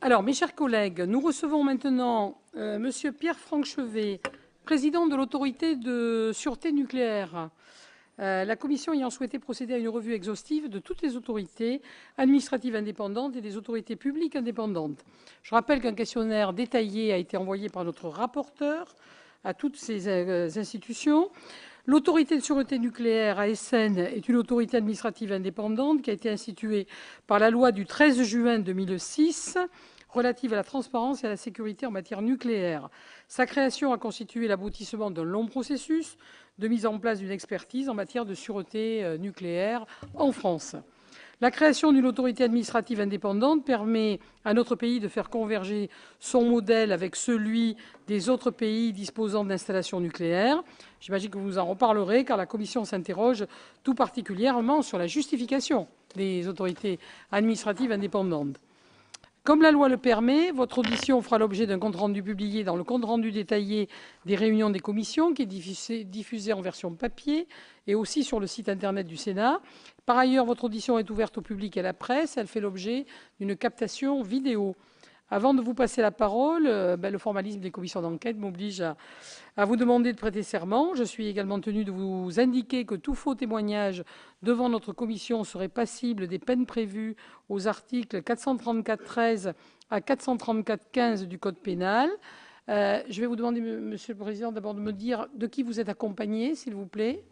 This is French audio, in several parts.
Alors, mes chers collègues, nous recevons maintenant Monsieur Pierre-Franck Chevet, président de l'Autorité de sûreté nucléaire. La Commission ayant souhaité procéder à une revue exhaustive de toutes les autorités administratives indépendantes et des autorités publiques indépendantes. Je rappelle qu'un questionnaire détaillé a été envoyé par notre rapporteur à toutes ces institutions. L'Autorité de sûreté nucléaire, ASN, est une autorité administrative indépendante qui a été instituée par la loi du 13 juin 2006 relative à la transparence et à la sécurité en matière nucléaire. Sa création a constitué l'aboutissement d'un long processus de mise en place d'une expertise en matière de sûreté nucléaire en France. La création d'une autorité administrative indépendante permet à notre pays de faire converger son modèle avec celui des autres pays disposant d'installations nucléaires. J'imagine que vous en reparlerez, car la Commission s'interroge tout particulièrement sur la justification des autorités administratives indépendantes. Comme la loi le permet, votre audition fera l'objet d'un compte-rendu publié dans le compte-rendu détaillé des réunions des commissions, qui est diffusé en version papier et aussi sur le site internet du Sénat. Par ailleurs, votre audition est ouverte au public et à la presse. Elle fait l'objet d'une captation vidéo. Avant de vous passer la parole, le formalisme des commissions d'enquête m'oblige à vous demander de prêter serment. Je suis également tenu de vous indiquer que tout faux témoignage devant notre commission serait passible des peines prévues aux articles 434-13 à 434-15 du Code pénal. Je vais vous demander, Monsieur le Président, d'abord de me dire de qui vous êtes accompagné, s'il vous plaît.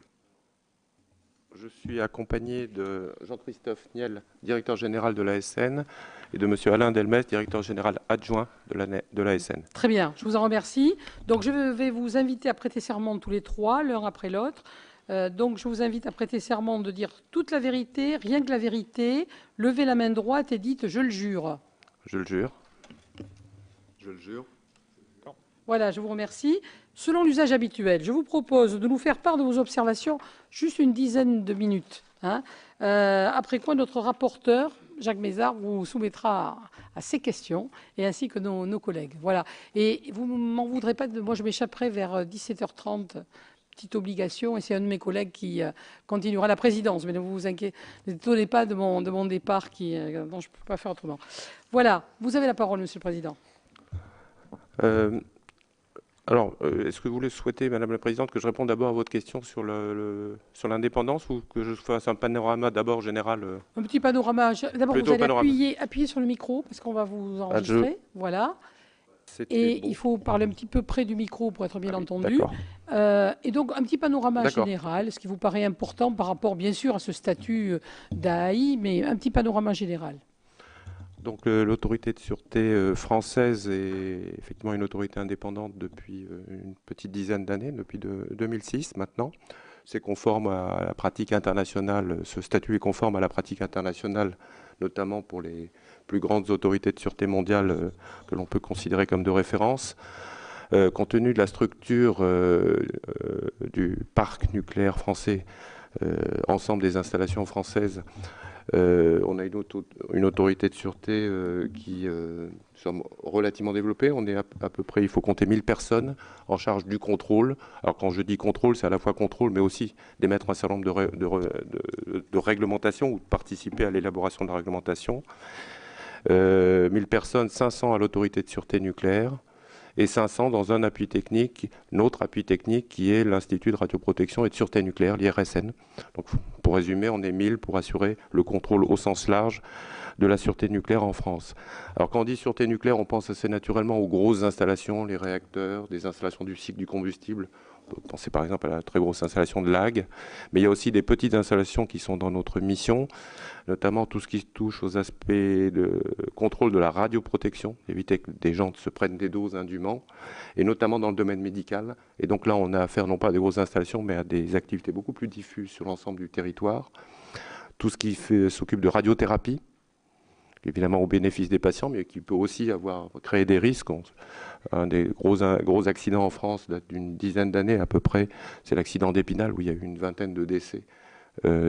Je suis accompagné de Jean-Christophe Niel, directeur général de l'ASN, et de M. Alain Delmès, directeur général adjoint de l'ASN. Très bien, je vous en remercie. Donc, je vais vous inviter à prêter serment tous les trois, l'un après l'autre. Donc, je vous invite à prêter serment de dire toute la vérité, rien que la vérité. Levez la main droite et dites « je le jure ». Je le jure. Je le jure. Voilà, je vous remercie. Selon l'usage habituel, je vous propose de nous faire part de vos observations juste une dizaine de minutes. Après quoi, notre rapporteur, Jacques Mézard, vous soumettra à ces questions, et ainsi que nos collègues. Voilà. Et vous ne m'en voudrez pas, moi je m'échapperai vers 17h30, petite obligation, et c'est un de mes collègues qui continuera la présidence. Mais ne vous étonnez pas de mon départ, dont je ne peux pas faire autrement. Voilà, vous avez la parole, Monsieur le Président. Alors, est-ce que vous souhaitez, Madame la Présidente, que je réponde d'abord à votre question sur l'indépendance, ou que je fasse un panorama d'abord général Un petit panorama. D'abord, vous allez panorama. appuyer sur le micro, parce qu'on va vous enregistrer. Voilà. Et il faut parler un petit peu près du micro pour être bien entendu. Et donc, un petit panorama général, ce qui vous paraît important par rapport, bien sûr, à ce statut d'AAI, mais un petit panorama général. Donc l'autorité de sûreté française est effectivement une autorité indépendante depuis une petite dizaine d'années, depuis 2006 maintenant. C'est conforme à la pratique internationale, ce statut est conforme à la pratique internationale, notamment pour les plus grandes autorités de sûreté mondiale que l'on peut considérer comme de référence. Compte tenu de la structure du parc nucléaire français, ensemble des installations françaises, on a une autorité de sûreté qui sommes relativement développée. On est à peu près, il faut compter 1000 personnes en charge du contrôle. Alors quand je dis contrôle, c'est à la fois contrôle, mais aussi d'émettre un certain nombre de réglementations ou de participer à l'élaboration de la réglementation. 1000 personnes, 500 à l'autorité de sûreté nucléaire et 500 dans un appui technique, notre appui technique qui est l'Institut de radioprotection et de sûreté nucléaire, l'IRSN. Donc, pour résumer, on est 1000 pour assurer le contrôle au sens large de la sûreté nucléaire en France. Alors quand on dit sûreté nucléaire, on pense assez naturellement aux grosses installations, les réacteurs, des installations du cycle du combustible. On peut penser par exemple à la très grosse installation de l'AG, mais il y a aussi des petites installations qui sont dans notre mission, notamment tout ce qui touche aux aspects de contrôle de la radioprotection, éviter que des gens se prennent des doses indûment, et notamment dans le domaine médical. Et donc là, on a affaire non pas à des grosses installations, mais à des activités beaucoup plus diffuses sur l'ensemble du territoire. Tout ce qui s'occupe de radiothérapie, évidemment au bénéfice des patients, mais qui peut aussi créer des risques. Un des gros accidents en France date d'une dizaine d'années à peu près, c'est l'accident d'Épinal, où il y a eu une vingtaine de décès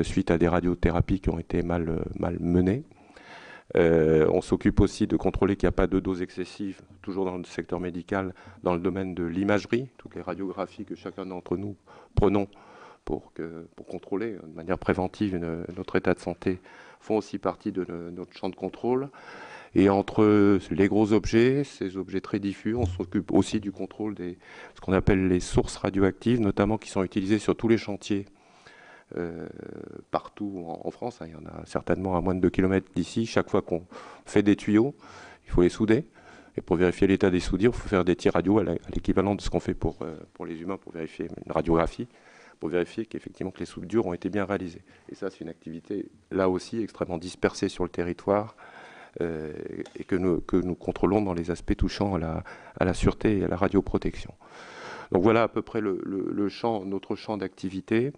suite à des radiothérapies qui ont été mal menées. On s'occupe aussi de contrôler qu'il n'y a pas de doses excessives, toujours dans le secteur médical, dans le domaine de l'imagerie, toutes les radiographies que chacun d'entre nous prenons pour contrôler de manière préventive notre état de santé font aussi partie de notre champ de contrôle. Et entre les gros objets, ces objets très diffus, on s'occupe aussi du contrôle des ce qu'on appelle les sources radioactives, notamment qui sont utilisées sur tous les chantiers partout en France. Il y en a certainement à moins de 2 km d'ici. Chaque fois qu'on fait des tuyaux, il faut les souder. Et pour vérifier l'état des soudures, il faut faire des tirs radio à l'équivalent de ce qu'on fait pour les humains, pour vérifier une radiographie, pour vérifier qu'effectivement que les soudures ont été bien réalisées. Et ça, c'est une activité, là aussi, extrêmement dispersée sur le territoire et que nous contrôlons dans les aspects touchant à la sûreté et à la radioprotection. Donc voilà à peu près notre champ d'activité.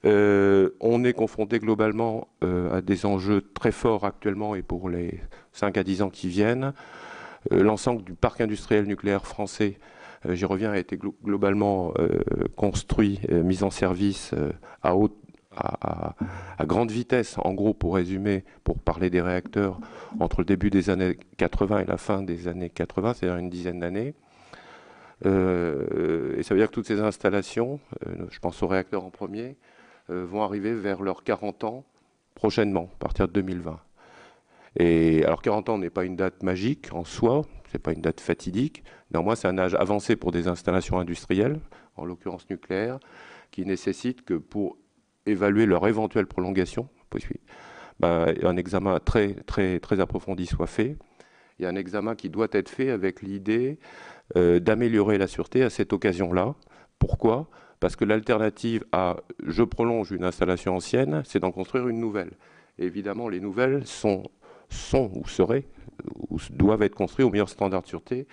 On est confronté globalement à des enjeux très forts actuellement et pour les 5 à 10 ans qui viennent. L'ensemble du parc industriel nucléaire français, j'y reviens, a été globalement construit, mis en service à grande vitesse, en gros, pour résumer, pour parler des réacteurs, entre le début des années 80 et la fin des années 80, c'est-à-dire une dizaine d'années. Et ça veut dire que toutes ces installations, je pense aux réacteurs en premier, vont arriver vers leurs 40 ans prochainement, à partir de 2020. Et alors 40 ans n'est pas une date magique en soi, c'est pas une date fatidique. Néanmoins, c'est un âge avancé pour des installations industrielles, en l'occurrence nucléaires, qui nécessitent que pour évaluer leur éventuelle prolongation, un examen très approfondi soit fait. Il y a un examen qui doit être fait avec l'idée d'améliorer la sûreté à cette occasion-là. Pourquoi ? Parce que l'alternative à « je prolonge une installation ancienne », c'est d'en construire une nouvelle. Et évidemment, les nouvelles sont ou seraient, ou doivent être construites au meilleur standard de sûreté.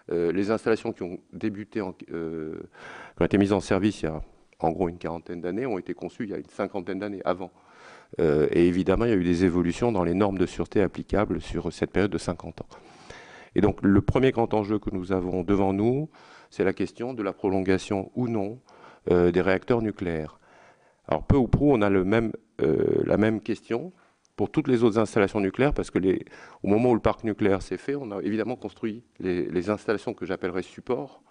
Les installations qui ont débuté, qui ont été mises en service il y a en gros une quarantaine d'années, ont été conçues il y a une cinquantaine d'années avant. Et évidemment, il y a eu des évolutions dans les normes de sûreté applicables sur cette période de 50 ans. Et donc, le premier grand enjeu que nous avons devant nous, c'est la question de la prolongation ou non des réacteurs nucléaires. Alors, peu ou prou, on a la même question pour toutes les autres installations nucléaires, parce que au moment où le parc nucléaire s'est fait, on a évidemment construit les installations que j'appellerais supports,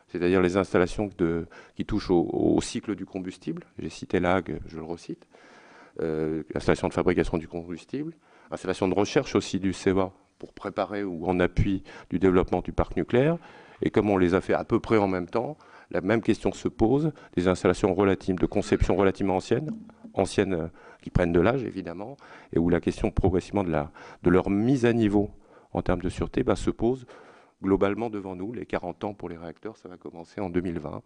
c'est-à-dire les installations qui touchent au cycle du combustible. J'ai cité l'AG, je le recite. Installation de fabrication du combustible, installation de recherche aussi du CEA pour préparer ou en appui du développement du parc nucléaire. Et comme on les a fait à peu près en même temps, la même question se pose, des installations relatives de conception relativement anciennes qui prennent de l'âge évidemment, et où la question progressivement de leur mise à niveau en termes de sûreté se pose globalement devant nous. Les 40 ans pour les réacteurs, ça va commencer en 2020.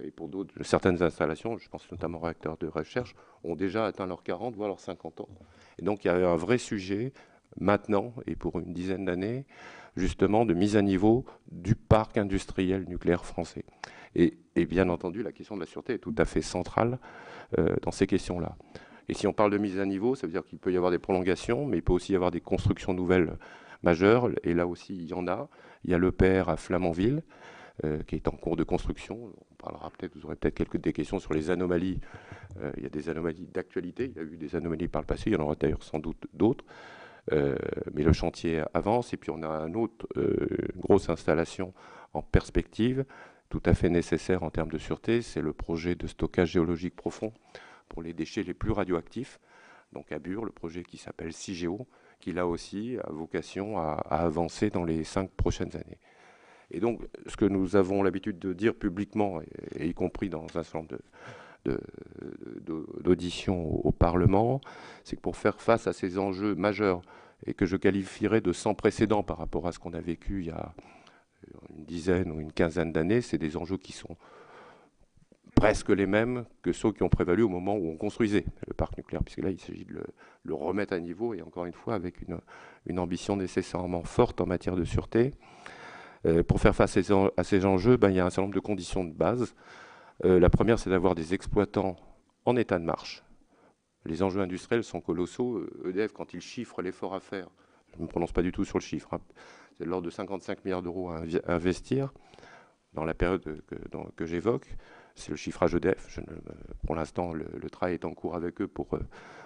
Et pour certaines installations, je pense notamment aux réacteurs de recherche, ont déjà atteint leurs 40, voire leurs 50 ans. Et donc il y a un vrai sujet maintenant, et pour une dizaine d'années, justement de mise à niveau du parc industriel nucléaire français. Et bien entendu, la question de la sûreté est tout à fait centrale dans ces questions-là. Et si on parle de mise à niveau, ça veut dire qu'il peut y avoir des prolongations, mais il peut aussi y avoir des constructions nouvelles majeures. Et là aussi, il y en a. Il y a l'EPR à Flamanville, qui est en cours de construction. On parlera peut-être, vous aurez peut-être des questions sur les anomalies. Il y a des anomalies d'actualité. Il y a eu des anomalies par le passé. Il y en aura d'ailleurs sans doute d'autres. Mais le chantier avance. Et puis on a une autre grosse installation en perspective, tout à fait nécessaire en termes de sûreté. C'est le projet de stockage géologique profond pour les déchets les plus radioactifs. Donc à Bure, le projet qui s'appelle CIGEO, qui là aussi a vocation à avancer dans les 5 prochaines années. Et donc, ce que nous avons l'habitude de dire publiquement, et y compris dans un certain nombre d'auditions au Parlement, c'est que pour faire face à ces enjeux majeurs, et que je qualifierais de sans précédent par rapport à ce qu'on a vécu il y a une dizaine ou une quinzaine d'années, c'est des enjeux qui sont presque les mêmes que ceux qui ont prévalu au moment où on construisait le parc nucléaire, puisque là, il s'agit de le remettre à niveau, et encore une fois, avec une ambition nécessairement forte en matière de sûreté. Pour faire face à ces enjeux, il y a un certain nombre de conditions de base. La première, c'est d'avoir des exploitants en état de marche. Les enjeux industriels sont colossaux. EDF, quand il chiffre l'effort à faire, je ne me prononce pas du tout sur le chiffre, c'est de l'ordre de 55 milliards d'euros à investir dans la période que j'évoque. C'est le chiffrage EDF. Pour l'instant, le travail est en cours avec eux pour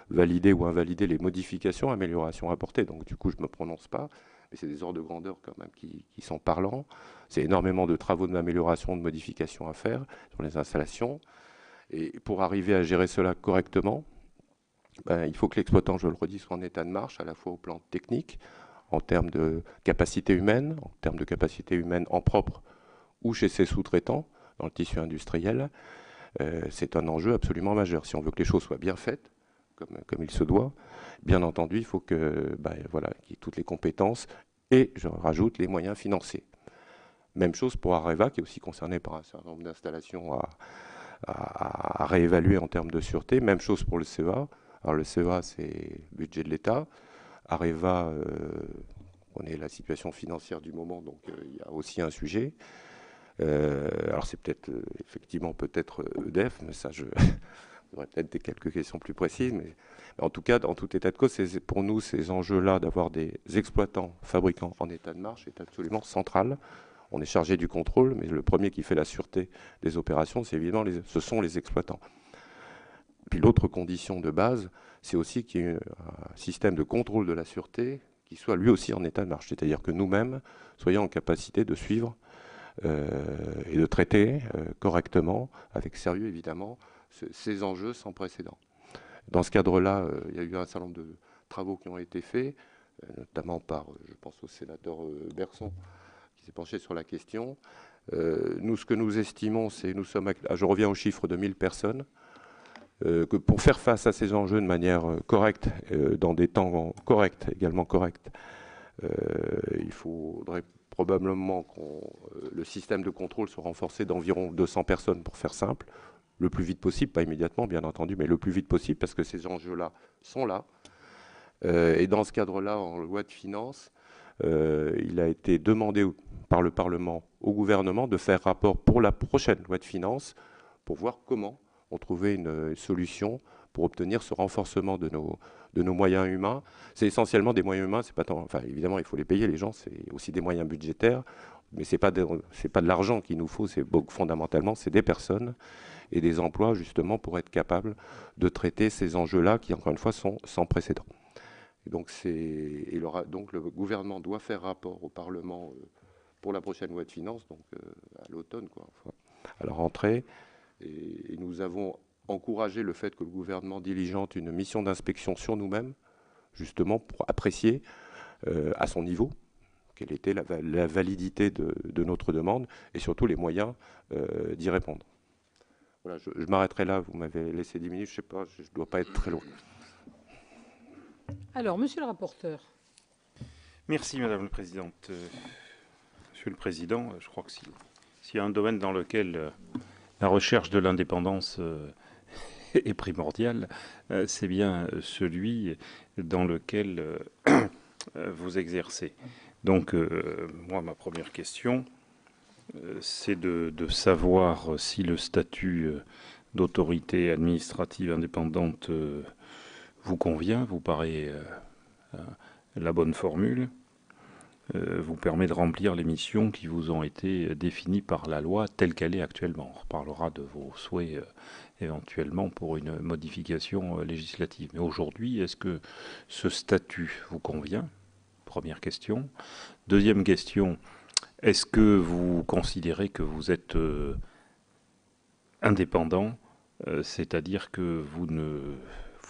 valider ou invalider les modifications, améliorations apportées. Donc du coup, je ne me prononce pas. Mais c'est des ordres de grandeur quand même qui sont parlants. C'est énormément de travaux d'amélioration, de modifications à faire sur les installations. Et pour arriver à gérer cela correctement, il faut que l'exploitant, je le redis, soit en état de marche, à la fois au plan technique, en termes de capacité humaine, en propre ou chez ses sous-traitants, dans le tissu industriel. C'est un enjeu absolument majeur. Si on veut que les choses soient bien faites, comme il se doit, bien entendu, il faut que, voilà, qu'il y ait toutes les compétences et, je rajoute, les moyens financiers. Même chose pour Areva, qui est aussi concerné par un certain nombre d'installations à réévaluer en termes de sûreté. Même chose pour le CEA. Alors le CEA, c'est le budget de l'État. Areva, on est la situation financière du moment, donc il y a aussi un sujet. Alors c'est peut-être, effectivement, peut-être EDF, mais ça, j'aurais peut-être quelques questions plus précises. Mais en tout cas, dans tout état de cause, pour nous, ces enjeux-là d'avoir des exploitants, fabricants en état de marche est absolument central. On est chargé du contrôle, mais le premier qui fait la sûreté des opérations, c'est évidemment ce sont les exploitants. Puis l'autre condition de base, c'est aussi qu'il y ait un système de contrôle de la sûreté qui soit lui aussi en état de marche. C'est-à-dire que nous-mêmes soyons en capacité de suivre et de traiter correctement, avec sérieux évidemment, ces enjeux sans précédent. Dans ce cadre-là, il y a eu un certain nombre de travaux qui ont été faits, notamment par, je pense au sénateur Berson, qui s'est penché sur la question. Nous, ce que nous estimons, c'est, je reviens au chiffre de 1000 personnes, que pour faire face à ces enjeux de manière correcte, dans des temps corrects, également corrects, il faudrait probablement que le système de contrôle soit renforcé d'environ 200 personnes, pour faire simple, le plus vite possible, pas immédiatement bien entendu, mais le plus vite possible, parce que ces enjeux-là sont là. Et dans ce cadre-là, en loi de finances, il a été demandé par le Parlement au gouvernement de faire rapport pour la prochaine loi de finances pour voir comment on trouvait une solution pour obtenir ce renforcement de nos moyens humains. C'est essentiellement des moyens humains, c'est pas tant, enfin évidemment il faut les payer les gens, c'est aussi des moyens budgétaires, mais c'est pas de l'argent qu'il nous faut, fondamentalement c'est des personnes et des emplois justement pour être capable de traiter ces enjeux-là qui encore une fois sont sans précédent. Et donc, donc le gouvernement doit faire rapport au Parlement pour la prochaine loi de finances, donc à l'automne, enfin, à la rentrée. Et nous avons encouragé le fait que le gouvernement diligente une mission d'inspection sur nous-mêmes, justement pour apprécier à son niveau quelle était la validité de notre demande et surtout les moyens d'y répondre. Voilà, je m'arrêterai là, vous m'avez laissé 10 minutes, je ne sais pas, je ne dois pas être très loin. Alors, monsieur le rapporteur. Merci, Madame la Présidente. Monsieur le Président, je crois que s'il y a un domaine dans lequel la recherche de l'indépendance est primordiale, c'est bien celui dans lequel vous exercez. Donc, moi, ma première question, c'est de savoir si le statut d'autorité administrative indépendante vous convient, vous paraît la bonne formule, vous permet de remplir les missions qui vous ont été définies par la loi telle qu'elle est actuellement. On reparlera de vos souhaits éventuellement pour une modification législative. Mais aujourd'hui, est-ce que ce statut vous convient? Première question. Deuxième question, est-ce que vous considérez que vous êtes indépendant, c'est-à-dire que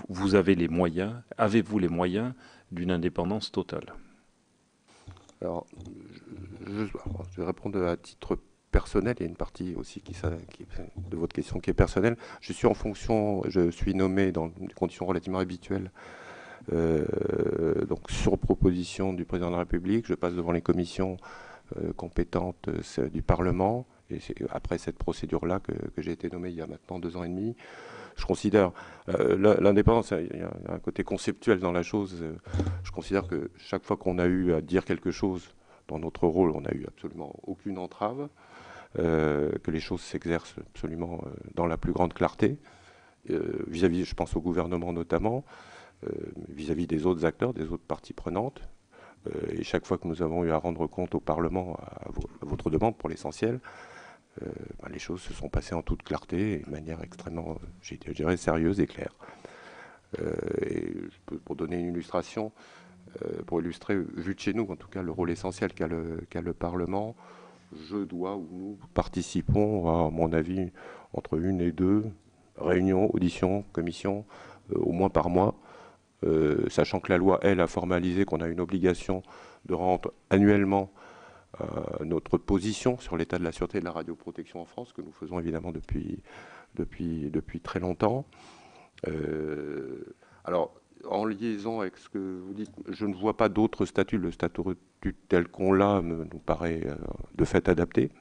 vous avez les moyens, avez-vous les moyens d'une indépendance totale? Alors, je vais répondre à titre personnel. Il y a une partie aussi de votre question qui est personnelle. Je suis nommé dans des conditions relativement habituelles, donc sur proposition du président de la République. Je passe devant les commissions compétentes du Parlement. Et c'est après cette procédure-là que j'ai été nommé il y a maintenant 2 ans et demi. Je considère l'indépendance, il y a un côté conceptuel dans la chose. Je considère que chaque fois qu'on a eu à dire quelque chose dans notre rôle, on n'a eu absolument aucune entrave, que les choses s'exercent absolument dans la plus grande clarté, vis-à-vis, je pense au gouvernement notamment, vis-à-vis des autres acteurs, des autres parties prenantes. Et chaque fois que nous avons eu à rendre compte au Parlement à votre demande, pour l'essentiel, les choses se sont passées en toute clarté et de manière extrêmement, je dirais, sérieuse et claire. Et pour donner une illustration, pour illustrer, vu de chez nous, en tout cas, le rôle essentiel qu'a le Parlement, nous participons à mon avis, entre 1 et 2 réunions, auditions, commissions au moins par mois, sachant que la loi, elle, a formalisé qu'on a une obligation de rendre annuellement notre position sur l'état de la sûreté et de la radioprotection en France, que nous faisons évidemment depuis très longtemps. Alors, en liaison avec ce que vous dites, je ne vois pas d'autres statuts. Le statut tel qu'on l'a nous paraît de fait adapté.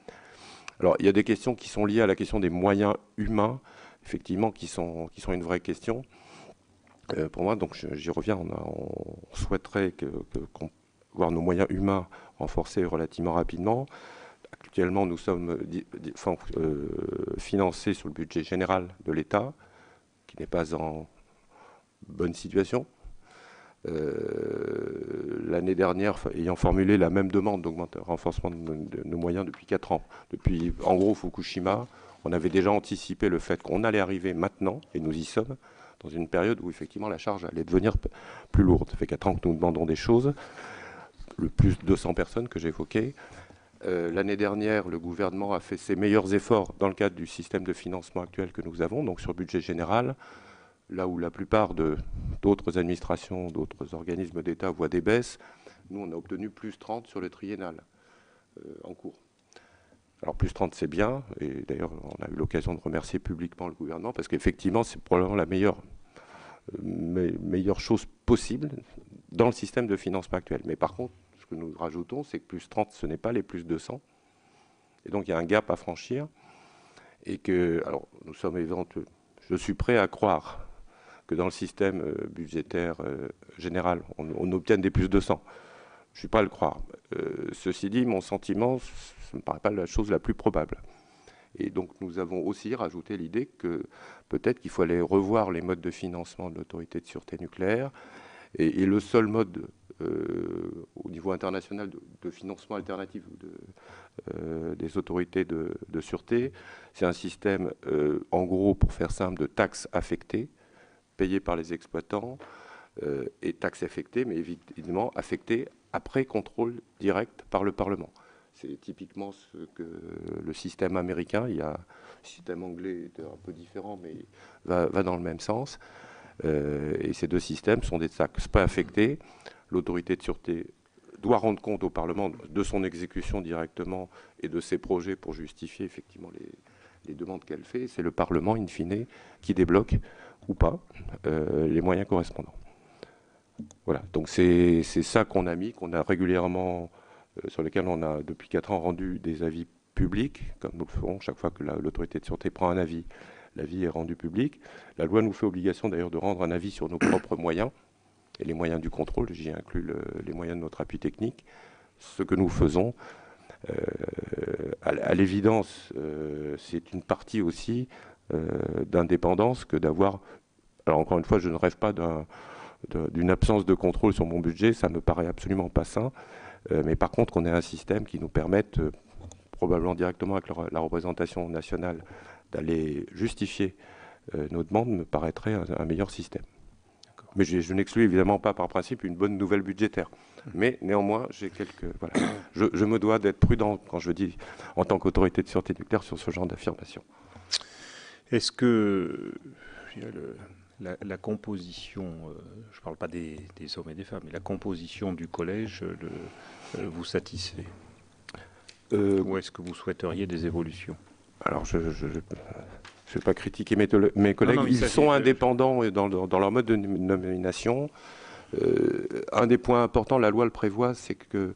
Alors, il y a des questions qui sont liées à la question des moyens humains, effectivement, qui sont une vraie question. Pour moi, donc j'y reviens, on souhaiterait voir nos moyens humains renforcés relativement rapidement. Actuellement, nous sommes financés sur le budget général de l'État, qui n'est pas en bonne situation. L'année dernière, ayant formulé la même demande renforcement de nos moyens depuis 4 ans, depuis en gros Fukushima, on avait déjà anticipé le fait qu'on allait arriver maintenant, et nous y sommes, dans une période où effectivement la charge allait devenir plus lourde. Ça fait 4 ans que nous demandons des choses, le plus de 200 personnes que j'évoquais. L'année dernière, le gouvernement a fait ses meilleurs efforts dans le cadre du système de financement actuel que nous avons, donc sur budget général, là où la plupart d'autres administrations, d'autres organismes d'État voient des baisses. Nous, on a obtenu plus 30 sur le triennal en cours. Alors plus 30, c'est bien, et d'ailleurs, on a eu l'occasion de remercier publiquement le gouvernement, parce qu'effectivement, c'est probablement la meilleure chose possible dans le système de financement actuel. Mais par contre, ce que nous rajoutons, c'est que plus 30, ce n'est pas les plus 200. Et donc, il y a un gap à franchir. Et que, alors, nous sommes éventuels. Je suis prêt à croire que dans le système budgétaire général, on obtienne des plus 200. Je ne suis pas à le croire. Ceci dit, mon sentiment, ça ne me paraît pas la chose la plus probable. Et donc, nous avons aussi rajouté l'idée que peut-être qu'il faut aller revoir les modes de financement de l'autorité de sûreté nucléaire. Et le seul mode au niveau international de financement alternatif des autorités de sûreté, c'est un système, en gros, pour faire simple, de taxes affectées, payées par les exploitants, et taxes affectées, mais évidemment affectées après contrôle direct par le Parlement. C'est typiquement ce que le système américain, il y a le système anglais un peu différent, mais va dans le même sens. Et ces deux systèmes sont des taxes pas affectées. L'autorité de sûreté doit rendre compte au Parlement de son exécution directement et de ses projets pour justifier effectivement les demandes qu'elle fait. C'est le Parlement, in fine, qui débloque ou pas les moyens correspondants. Voilà, donc c'est ça qu'on a mis, qu'on a régulièrement, sur lesquels on a depuis 4 ans rendu des avis publics, comme nous le ferons chaque fois que l'autorité de sûreté prend un avis. L'avis est rendu public. La loi nous fait obligation d'ailleurs de rendre un avis sur nos propres moyens et les moyens du contrôle. J'y inclus les moyens de notre appui technique. Ce que nous faisons, à l'évidence, c'est une partie aussi d'indépendance que d'avoir... Alors encore une fois, je ne rêve pas d'une absence de contrôle sur mon budget, ça me paraît absolument pas sain. Mais par contre, qu'on ait un système qui nous permette, probablement directement avec la représentation nationale, d'aller justifier nos demandes, me paraîtrait un meilleur système. Mais je n'exclus évidemment pas par principe une bonne nouvelle budgétaire. Mais néanmoins, j'ai voilà. Je me dois d'être prudent quand je dis, en tant qu'autorité de sûreté nucléaire, sur ce genre d'affirmation. Est-ce que la composition, je ne parle pas des hommes et des femmes, mais la composition du collège vous satisfait ou est-ce que vous souhaiteriez des évolutions? Alors, je ne vais pas critiquer mes collègues. Non, ils sont indépendants dans leur mode de nomination. Un des points importants, la loi le prévoit, c'est que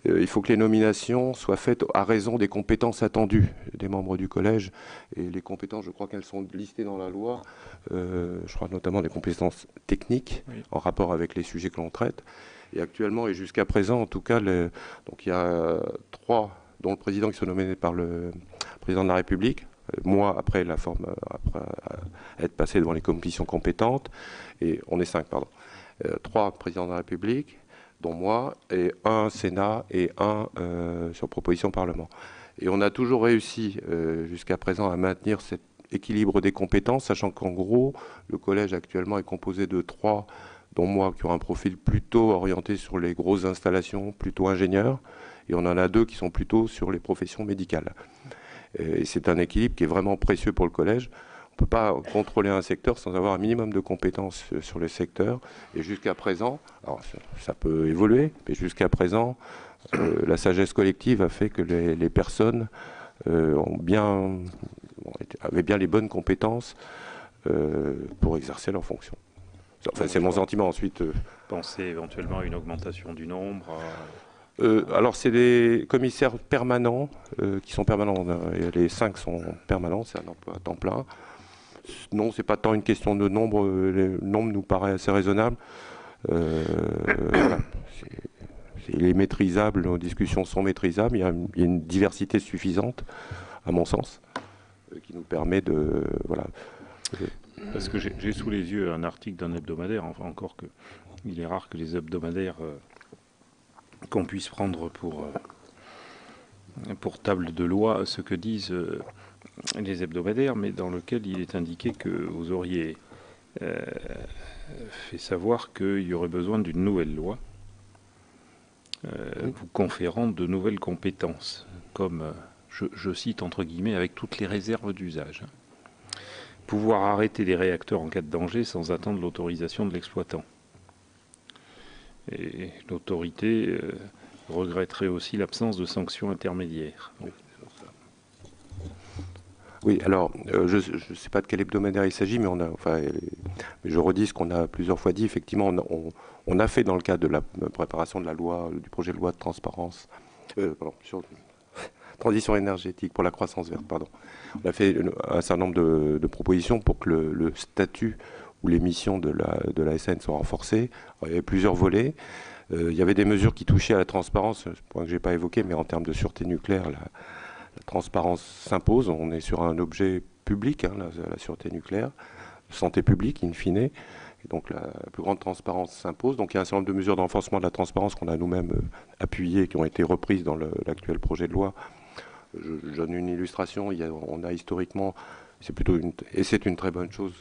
il faut que les nominations soient faites à raison des compétences attendues des membres du collège. Et les compétences, je crois qu'elles sont listées dans la loi. Je crois notamment des compétences techniques, oui, en rapport avec les sujets que l'on traite. Et actuellement, et jusqu'à présent, en tout cas, donc il y a 3, dont le président qui sont nommés par le président de la République, moi après être passé devant les commissions compétentes, et on est 5, pardon. 3 présidents de la République, dont moi, et 1 Sénat et 1 sur proposition Parlement. Et on a toujours réussi jusqu'à présent à maintenir cet équilibre des compétences, sachant qu'en gros, le collège actuellement est composé de 3, dont moi, qui ont un profil plutôt orienté sur les grosses installations, plutôt ingénieurs, et on en a 2 qui sont plutôt sur les professions médicales. Et c'est un équilibre qui est vraiment précieux pour le collège. On ne peut pas contrôler un secteur sans avoir un minimum de compétences sur le secteur. Et jusqu'à présent, alors ça peut évoluer, mais jusqu'à présent, la sagesse collective a fait que les personnes avaient bien les bonnes compétences pour exercer leurs fonctions. Enfin, c'est mon sentiment. Ensuite, Pensez éventuellement à une augmentation du nombre alors, c'est des commissaires permanents qui sont permanents. Les 5 sont permanents, c'est un emploi à temps plein. Non, c'est pas tant une question de nombre. Le nombre nous paraît assez raisonnable. Voilà. Il est maîtrisable, nos discussions sont maîtrisables. Il y a une diversité suffisante, à mon sens, qui nous permet de... Voilà. Parce que j'ai sous les yeux un article d'un hebdomadaire, enfin encore que il est rare que les hebdomadaires qu'on puisse prendre pour table de loi ce que disent les hebdomadaires, mais dans lequel il est indiqué que vous auriez fait savoir qu'il y aurait besoin d'une nouvelle loi vous conférant de nouvelles compétences, comme, je cite entre guillemets, avec toutes les réserves d'usage. Pouvoir arrêter les réacteurs en cas de danger sans attendre l'autorisation de l'exploitant. Et l'autorité regretterait aussi l'absence de sanctions intermédiaires. Oui, alors, je ne sais pas de quel hebdomadaire il s'agit, mais je redis ce qu'on a plusieurs fois dit. Effectivement, on a fait dans le cadre de la préparation de la loi, du projet de loi de transparence, sur transition énergétique pour la croissance verte, pardon. On a fait un certain nombre de propositions pour que le statut ou les missions de la SN soient renforcées. Alors, il y avait plusieurs volets. Il y avait des mesures qui touchaient à la transparence, point que je n'ai pas évoqué, mais en termes de sûreté nucléaire, la transparence s'impose. On est sur un objet public, la sûreté nucléaire, santé publique, in fine. Et donc la plus grande transparence s'impose. Donc il y a un certain nombre de mesures d'enforcement de la transparence qu'on a nous-mêmes appuyées, qui ont été reprises dans l'actuel projet de loi. Je donne une illustration. On a historiquement, c'est une très bonne chose,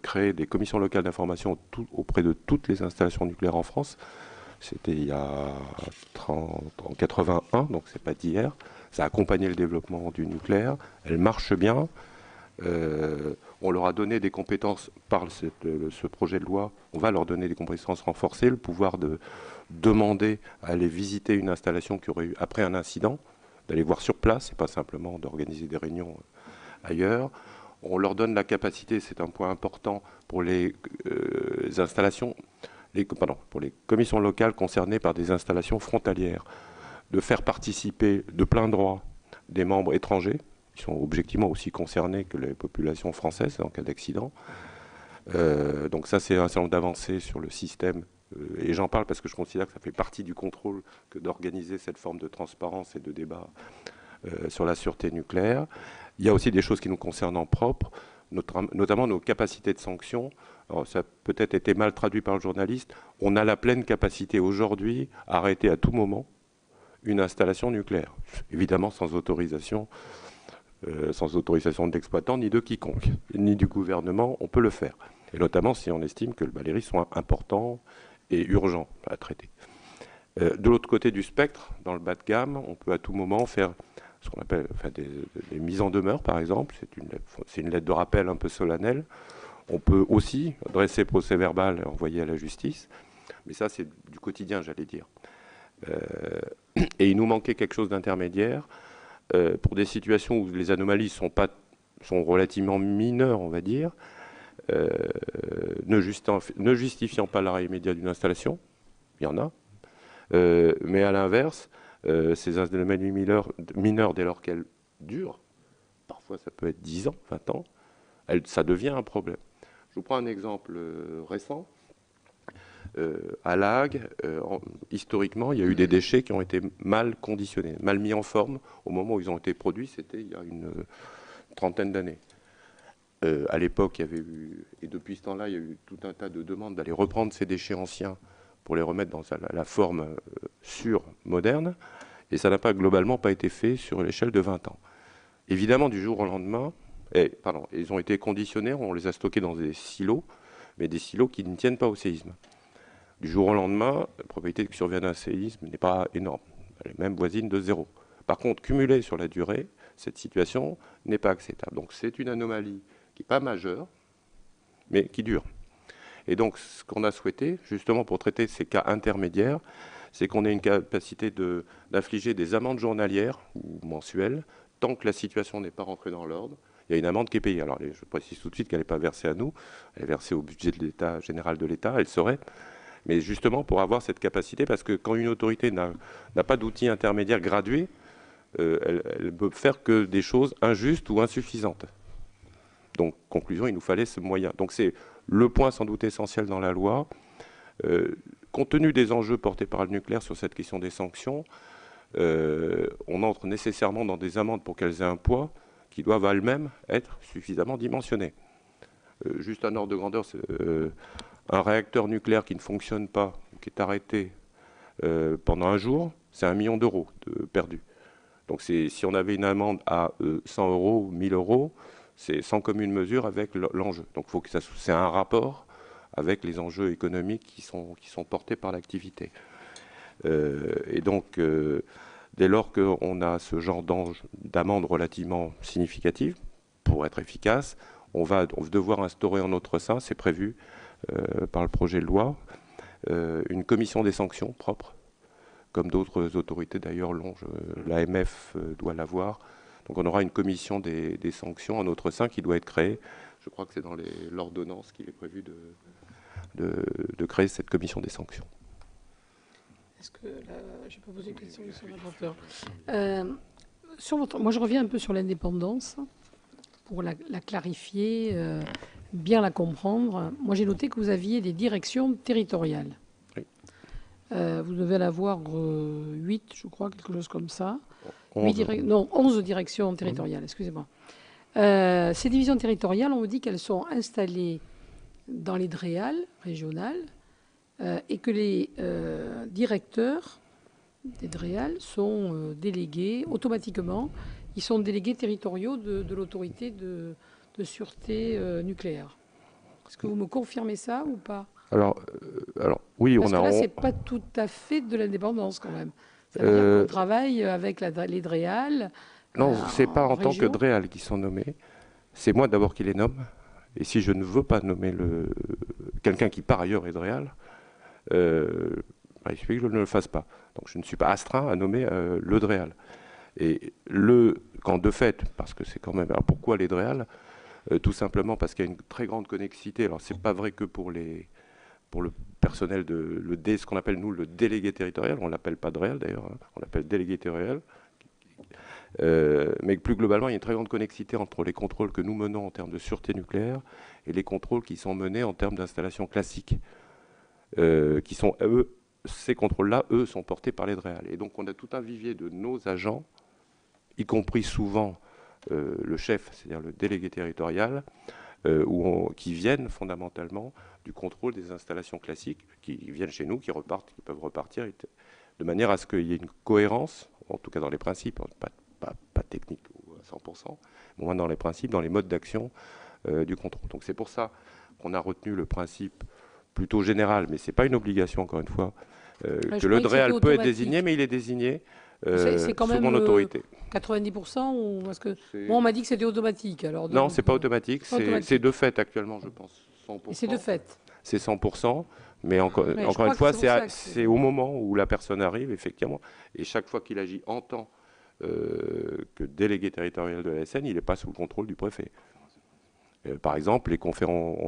créé des commissions locales d'information auprès de toutes les installations nucléaires en France. C'était il y a en 81, donc c'est pas d'hier. Ça a accompagné le développement du nucléaire. Elle marche bien. On leur a donné des compétences par ce projet de loi. On va leur donner des compétences renforcées, le pouvoir de demander à aller visiter une installation qui aurait eu après un incident, d'aller voir sur place et pas simplement d'organiser des réunions ailleurs. On leur donne la capacité, c'est un point important pour les installations, pour les commissions locales concernées par des installations frontalières, de faire participer de plein droit des membres étrangers, qui sont objectivement aussi concernés que les populations françaises en cas d'accident. Donc ça, c'est un certain nombre d'avancées sur le système. Et j'en parle parce que je considère que ça fait partie du contrôle que d'organiser cette forme de transparence et de débat sur la sûreté nucléaire. Il y a aussi des choses qui nous concernent en propre, notamment nos capacités de sanction. Alors, ça a peut-être été mal traduit par le journaliste. On a la pleine capacité aujourd'hui à arrêter à tout moment une installation nucléaire, évidemment sans autorisation de l'exploitant ni de quiconque, ni du gouvernement, on peut le faire. Et notamment si on estime que les risques sont importants et urgents à traiter. De l'autre côté du spectre, dans le bas de gamme, on peut à tout moment faire ce qu'on appelle des mises en demeure, par exemple. C'est une lettre de rappel un peu solennelle. On peut aussi dresser procès-verbal et envoyer à la justice. Mais ça, c'est du quotidien, j'allais dire. Et il nous manquait quelque chose d'intermédiaire pour des situations où les anomalies sont relativement mineures, on va dire, ne justifiant pas l'arrêt immédiat d'une installation. Il y en a. Mais à l'inverse, ces anomalies mineures, dès lors qu'elles durent, parfois ça peut être 10 ans, 20 ans, ça devient un problème. Je vous prends un exemple récent. À La Hague, historiquement, il y a eu des déchets qui ont été mal conditionnés, mal mis en forme au moment où ils ont été produits. C'était il y a une trentaine d'années. À l'époque, il y avait eu, et depuis ce temps-là, il y a eu tout un tas de demandes d'aller reprendre ces déchets anciens pour les remettre dans la forme sûre, moderne, et ça n'a globalement pas été fait sur l'échelle de 20 ans. Évidemment, du jour au lendemain, ils ont été conditionnés, on les a stockés dans des silos, mais des silos qui ne tiennent pas au séisme. Du jour au lendemain, la probabilité que survienne un séisme n'est pas énorme, elle est même voisine de 0. Par contre, cumulée sur la durée, cette situation n'est pas acceptable. Donc c'est une anomalie qui n'est pas majeur, mais qui dure. Et donc, ce qu'on a souhaité, justement pour traiter ces cas intermédiaires, c'est qu'on ait une capacité d'infliger des amendes journalières ou mensuelles, tant que la situation n'est pas rentrée dans l'ordre. Il y a une amende qui est payée. Alors, je précise tout de suite qu'elle n'est pas versée à nous, elle est versée au budget de l'État, général de l'État, elle serait. Mais justement, pour avoir cette capacité, parce que quand une autorité n'a pas d'outil intermédiaire gradué, elle ne peut faire que des choses injustes ou insuffisantes. Donc, conclusion, il nous fallait ce moyen. Donc, c'est le point sans doute essentiel dans la loi. Compte tenu des enjeux portés par le nucléaire sur cette question des sanctions, on entre nécessairement dans des amendes pour qu'elles aient un poids qui doivent elles-mêmes être suffisamment dimensionnées. Juste un ordre de grandeur, un réacteur nucléaire qui ne fonctionne pas, qui est arrêté pendant un jour, c'est 1 million d'euros perdus. Donc si on avait une amende à 100 euros ou 1000 euros, c'est sans commune mesure avec l'enjeu. Donc faut que c'est un rapport avec les enjeux économiques qui sont portés par l'activité. Et donc, dès lors qu'on a ce genre d'amende relativement significative, pour être efficace, on va devoir instaurer en notre sein, c'est prévu par le projet de loi, une commission des sanctions propre, comme d'autres autorités d'ailleurs l'ont, l'AMF doit l'avoir. Donc on aura une commission des sanctions en notre sein qui doit être créée. Je crois que c'est dans l'ordonnance qu'il est prévu de créer cette commission des sanctions. Est-ce que je peux poser une question sur le rapporteur. Moi, je reviens un peu sur l'indépendance pour la clarifier, bien la comprendre. Moi, j'ai noté que vous aviez des directions territoriales. Oui. Vous devez en avoir 8, je crois, quelque chose comme ça. 11 directions territoriales, excusez-moi. Ces divisions territoriales, on me dit qu'elles sont installées dans les DREAL régionales et que les directeurs des DREAL sont délégués automatiquement. Ils sont délégués territoriaux de l'autorité de sûreté nucléaire. Est-ce que vous me confirmez ça ou pas? Alors oui, Parce que là, c'est pas tout à fait de l'indépendance quand même. Ça veut dire qu'on travaille avec les DREAL. Non, c'est pas en tant que DREAL qui sont nommés. C'est moi d'abord qui les nomme. Et si je ne veux pas nommer quelqu'un qui par ailleurs est DREAL, il suffit que je ne le fasse pas. Donc je ne suis pas astreint à nommer le DREAL. Et quand de fait, parce que c'est quand même... Alors pourquoi les DREAL? Tout simplement parce qu'il y a une très grande connexité. Alors c'est pas vrai que pour le personnel ce qu'on appelle nous le délégué territorial, on ne l'appelle pas DREAL d'ailleurs, hein, on l'appelle délégué territorial. Mais plus globalement, il y a une très grande connexité entre les contrôles que nous menons en termes de sûreté nucléaire et les contrôles qui sont menés en termes d'installation classique. Ces contrôles-là, eux, sont portés par les DREAL. Et donc on a tout un vivier de nos agents, y compris souvent le chef, c'est-à-dire le délégué territorial, qui viennent fondamentalement du contrôle des installations classiques, qui viennent chez nous, qui peuvent repartir, de manière à ce qu'il y ait une cohérence, en tout cas dans les principes, pas technique à 100%, mais au moins dans les principes, dans les modes d'action du contrôle. Donc c'est pour ça qu'on a retenu le principe plutôt général, mais ce n'est pas une obligation, encore une fois, que le DREAL peut être désigné, mais il est désigné c'est quand sous même mon autorité. 90% ou parce que moi on m'a dit que c'était automatique. Alors non, c'est pas automatique. C'est de fait actuellement, je pense, 100%. Et c'est de fait. C'est 100%, mais encore une fois, c'est au moment où la personne arrive, effectivement, et chaque fois qu'il agit en tant que délégué territorial de l'ASN, il n'est pas sous le contrôle du préfet. Par exemple, les conférences,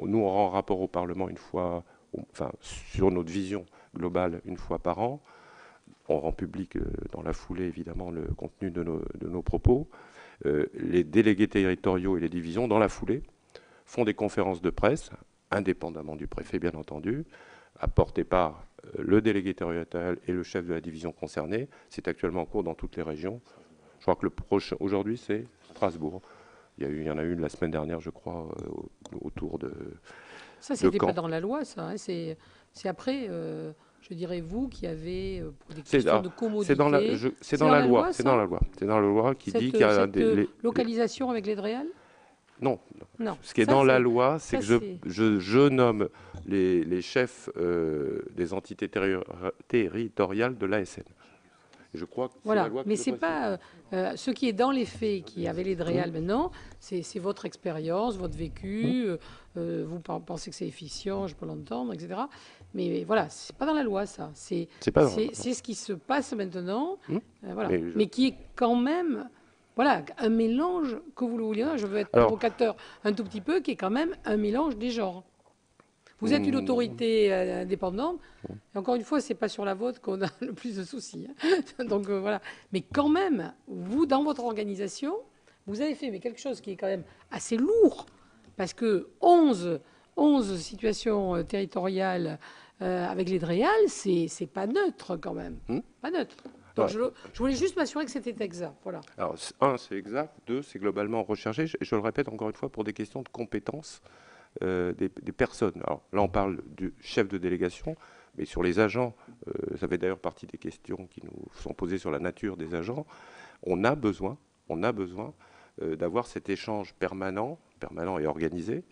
nous on rend rapport au Parlement une fois, enfin sur notre vision globale une fois par an. On rend public dans la foulée évidemment le contenu de nos propos. Les délégués territoriaux et les divisions dans la foulée font des conférences de presse, indépendamment du préfet bien entendu, apportées par le délégué territorial et le chef de la division concernée. C'est actuellement en cours dans toutes les régions. Je crois que le prochain aujourd'hui c'est Strasbourg. Il y en a eu la semaine dernière, je crois, autour de ça, c'était pas dans la loi, ça. Hein. C'est après, je dirais, vous qui avez, pour des questions de commodité... C'est dans la loi. C'est dans la loi qui dit qu'il y a localisation avec les DREAL? Non. Ce qui est dans la loi, c'est que je nomme les chefs des entités territoriales de l'ASN. Je crois que c'est Voilà, la loi qui mais le c'est précise. pas ce qui est dans les faits, qui avait les DREAL maintenant, c'est votre expérience, votre vécu, vous pensez que c'est efficient, je peux l'entendre, etc. Mais voilà, c'est pas dans la loi, ça. C'est pas dans la loi. ce qui se passe maintenant, voilà. Mais Mais qui est quand même, voilà, un mélange, que vous le vouliez, je veux être Alors- provocateur un tout petit peu, qui est quand même un mélange des genres. Vous êtes une autorité indépendante. Et encore une fois, c'est pas sur la vôtre qu'on a le plus de soucis, hein. Donc voilà. Mais quand même, vous, dans votre organisation, vous avez fait quelque chose qui est quand même assez lourd, parce que 11 situations territoriales avec les DREAL, c'est pas neutre quand même. Pas neutre. Donc Ouais. je voulais juste m'assurer que c'était exact. Voilà. Alors, un, c'est exact. Deux, c'est globalement recherché. Je le répète encore une fois, pour des questions de compétences des personnes. Alors là, on parle du chef de délégation, mais sur les agents, ça fait d'ailleurs partie des questions qui nous sont posées sur la nature des agents. On a besoin d'avoir cet échange permanent et organisé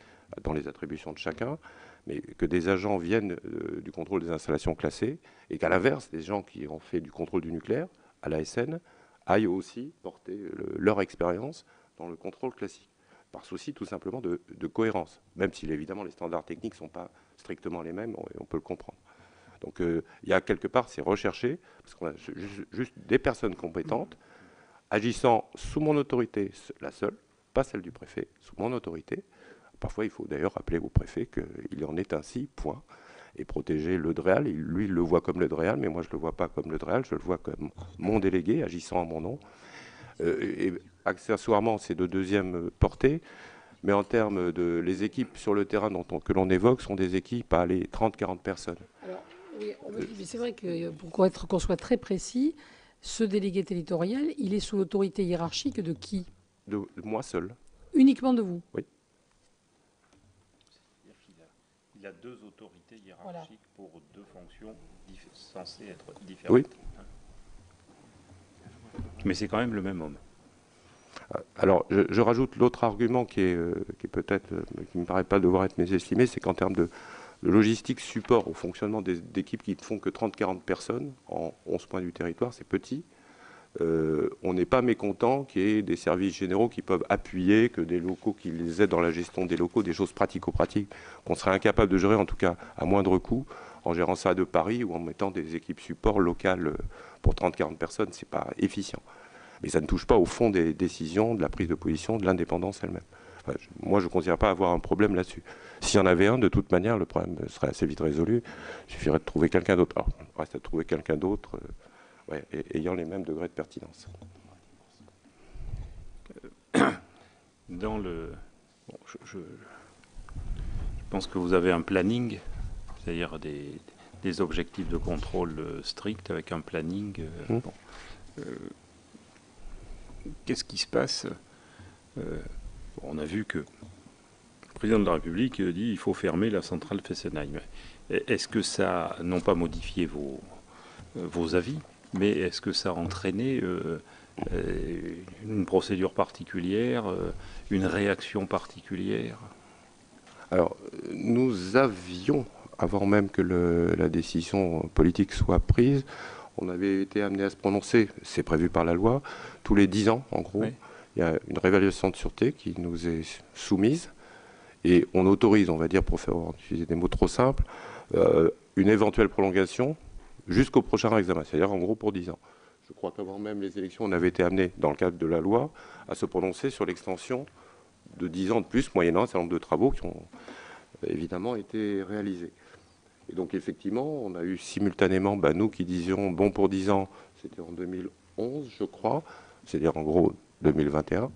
dans les attributions de chacun, mais que des agents viennent du contrôle des installations classées et qu'à l'inverse, des gens qui ont fait du contrôle du nucléaire à l'ASN aillent aussi porter leur expérience dans le contrôle classique, par souci tout simplement de cohérence, même si évidemment les standards techniques ne sont pas strictement les mêmes, on peut le comprendre. Donc il y a quelque part, c'est recherché, parce qu'on a juste des personnes compétentes, agissant sous mon autorité, la seule, pas celle du préfet, sous mon autorité. Parfois, il faut d'ailleurs rappeler au préfet qu'il en est ainsi, point, et protéger le DREAL. Lui, il le voit comme le DREAL, mais moi, je ne le vois pas comme le DREAL, je le vois comme mon délégué, agissant à mon nom. Et accessoirement, c'est de deuxième portée, mais en termes de les équipes sur le terrain que l'on évoque sont des équipes à aller 30-40 personnes. Alors, oui, mais c'est vrai que pour qu'on soit très précis, ce délégué territorial, il est sous l'autorité hiérarchique de qui? De moi seul. Uniquement de vous? Oui. Il a deux autorités hiérarchiques pour deux fonctions censées être différentes. Oui. Mais c'est quand même le même homme. Alors, je rajoute l'autre argument qui est peut-être, qui ne me paraît pas devoir être mésestimé, c'est qu'en termes de logistique support au fonctionnement d'équipes qui ne font que 30-40 personnes en 11 points du territoire, c'est petit. On n'est pas mécontent qu'il y ait des services généraux qui peuvent appuyer, que des locaux qui les aident dans la gestion des locaux, des choses pratico-pratiques qu'on serait incapable de gérer, en tout cas à moindre coût, en gérant ça de Paris ou en mettant des équipes support locales pour 30-40 personnes, c'est pas efficient. Mais ça ne touche pas au fond des décisions, de la prise de position, de l'indépendance elle-même. Enfin, moi, je ne considère pas avoir un problème là-dessus. S'il y en avait un, de toute manière, le problème serait assez vite résolu. Il suffirait de trouver quelqu'un d'autre. Alors, il reste à trouver quelqu'un d'autre ayant les mêmes degrés de pertinence. Dans le, bon, je pense que vous avez un planning, c'est-à-dire des objectifs de contrôle stricts avec un planning. Qu'est-ce qui se passe? On a vu que le président de la République dit qu'il faut fermer la centrale Fessenheim. Est-ce que ça, non pas modifié vos avis, mais est-ce que ça a entraîné une procédure particulière, une réaction particulière? Alors, nous avions, avant même que la décision politique soit prise, on avait été amené à se prononcer, c'est prévu par la loi, tous les 10 ans, en gros. Oui. Il y a une réévaluation de sûreté qui nous est soumise et on autorise, on va dire, pour faire utiliser des mots trop simples, une éventuelle prolongation jusqu'au prochain examen, c'est-à-dire en gros pour 10 ans. Je crois qu'avant même les élections, on avait été amené, dans le cadre de la loi, à se prononcer sur l'extension de 10 ans de plus, moyennant un certain nombre de travaux qui ont évidemment été réalisés. Et donc effectivement, on a eu simultanément, nous qui disions bon pour 10 ans, c'était en 2011 je crois, c'est-à-dire en gros 2021.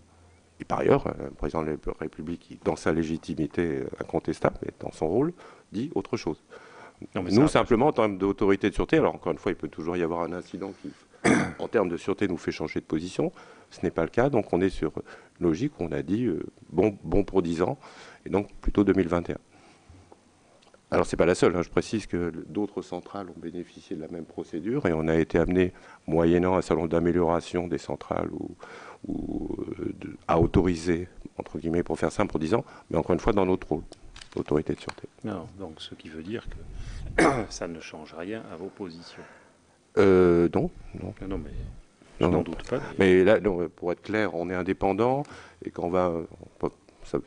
Et par ailleurs, le président de la République, qui, dans sa légitimité incontestable et dans son rôle, dit autre chose. Non, nous, simplement, en termes d'autorité de sûreté, alors encore une fois, il peut toujours y avoir un incident qui, en termes de sûreté, nous fait changer de position. Ce n'est pas le cas, donc on est sur une logique où on a dit bon pour 10 ans, et donc plutôt 2021. Alors, ce n'est pas la seule, je précise que d'autres centrales ont bénéficié de la même procédure et on a été amené, moyennant un certain nombre d'améliorations des centrales à autoriser, entre guillemets, pour faire simple, pour 10 ans, mais encore une fois, dans notre rôle, autorité de sûreté. Non, donc ce qui veut dire que ça ne change rien à vos positions. Non, non. Non, mais je Non, n'en non. doute pas. Mais là, non, pour être clair, on est indépendant et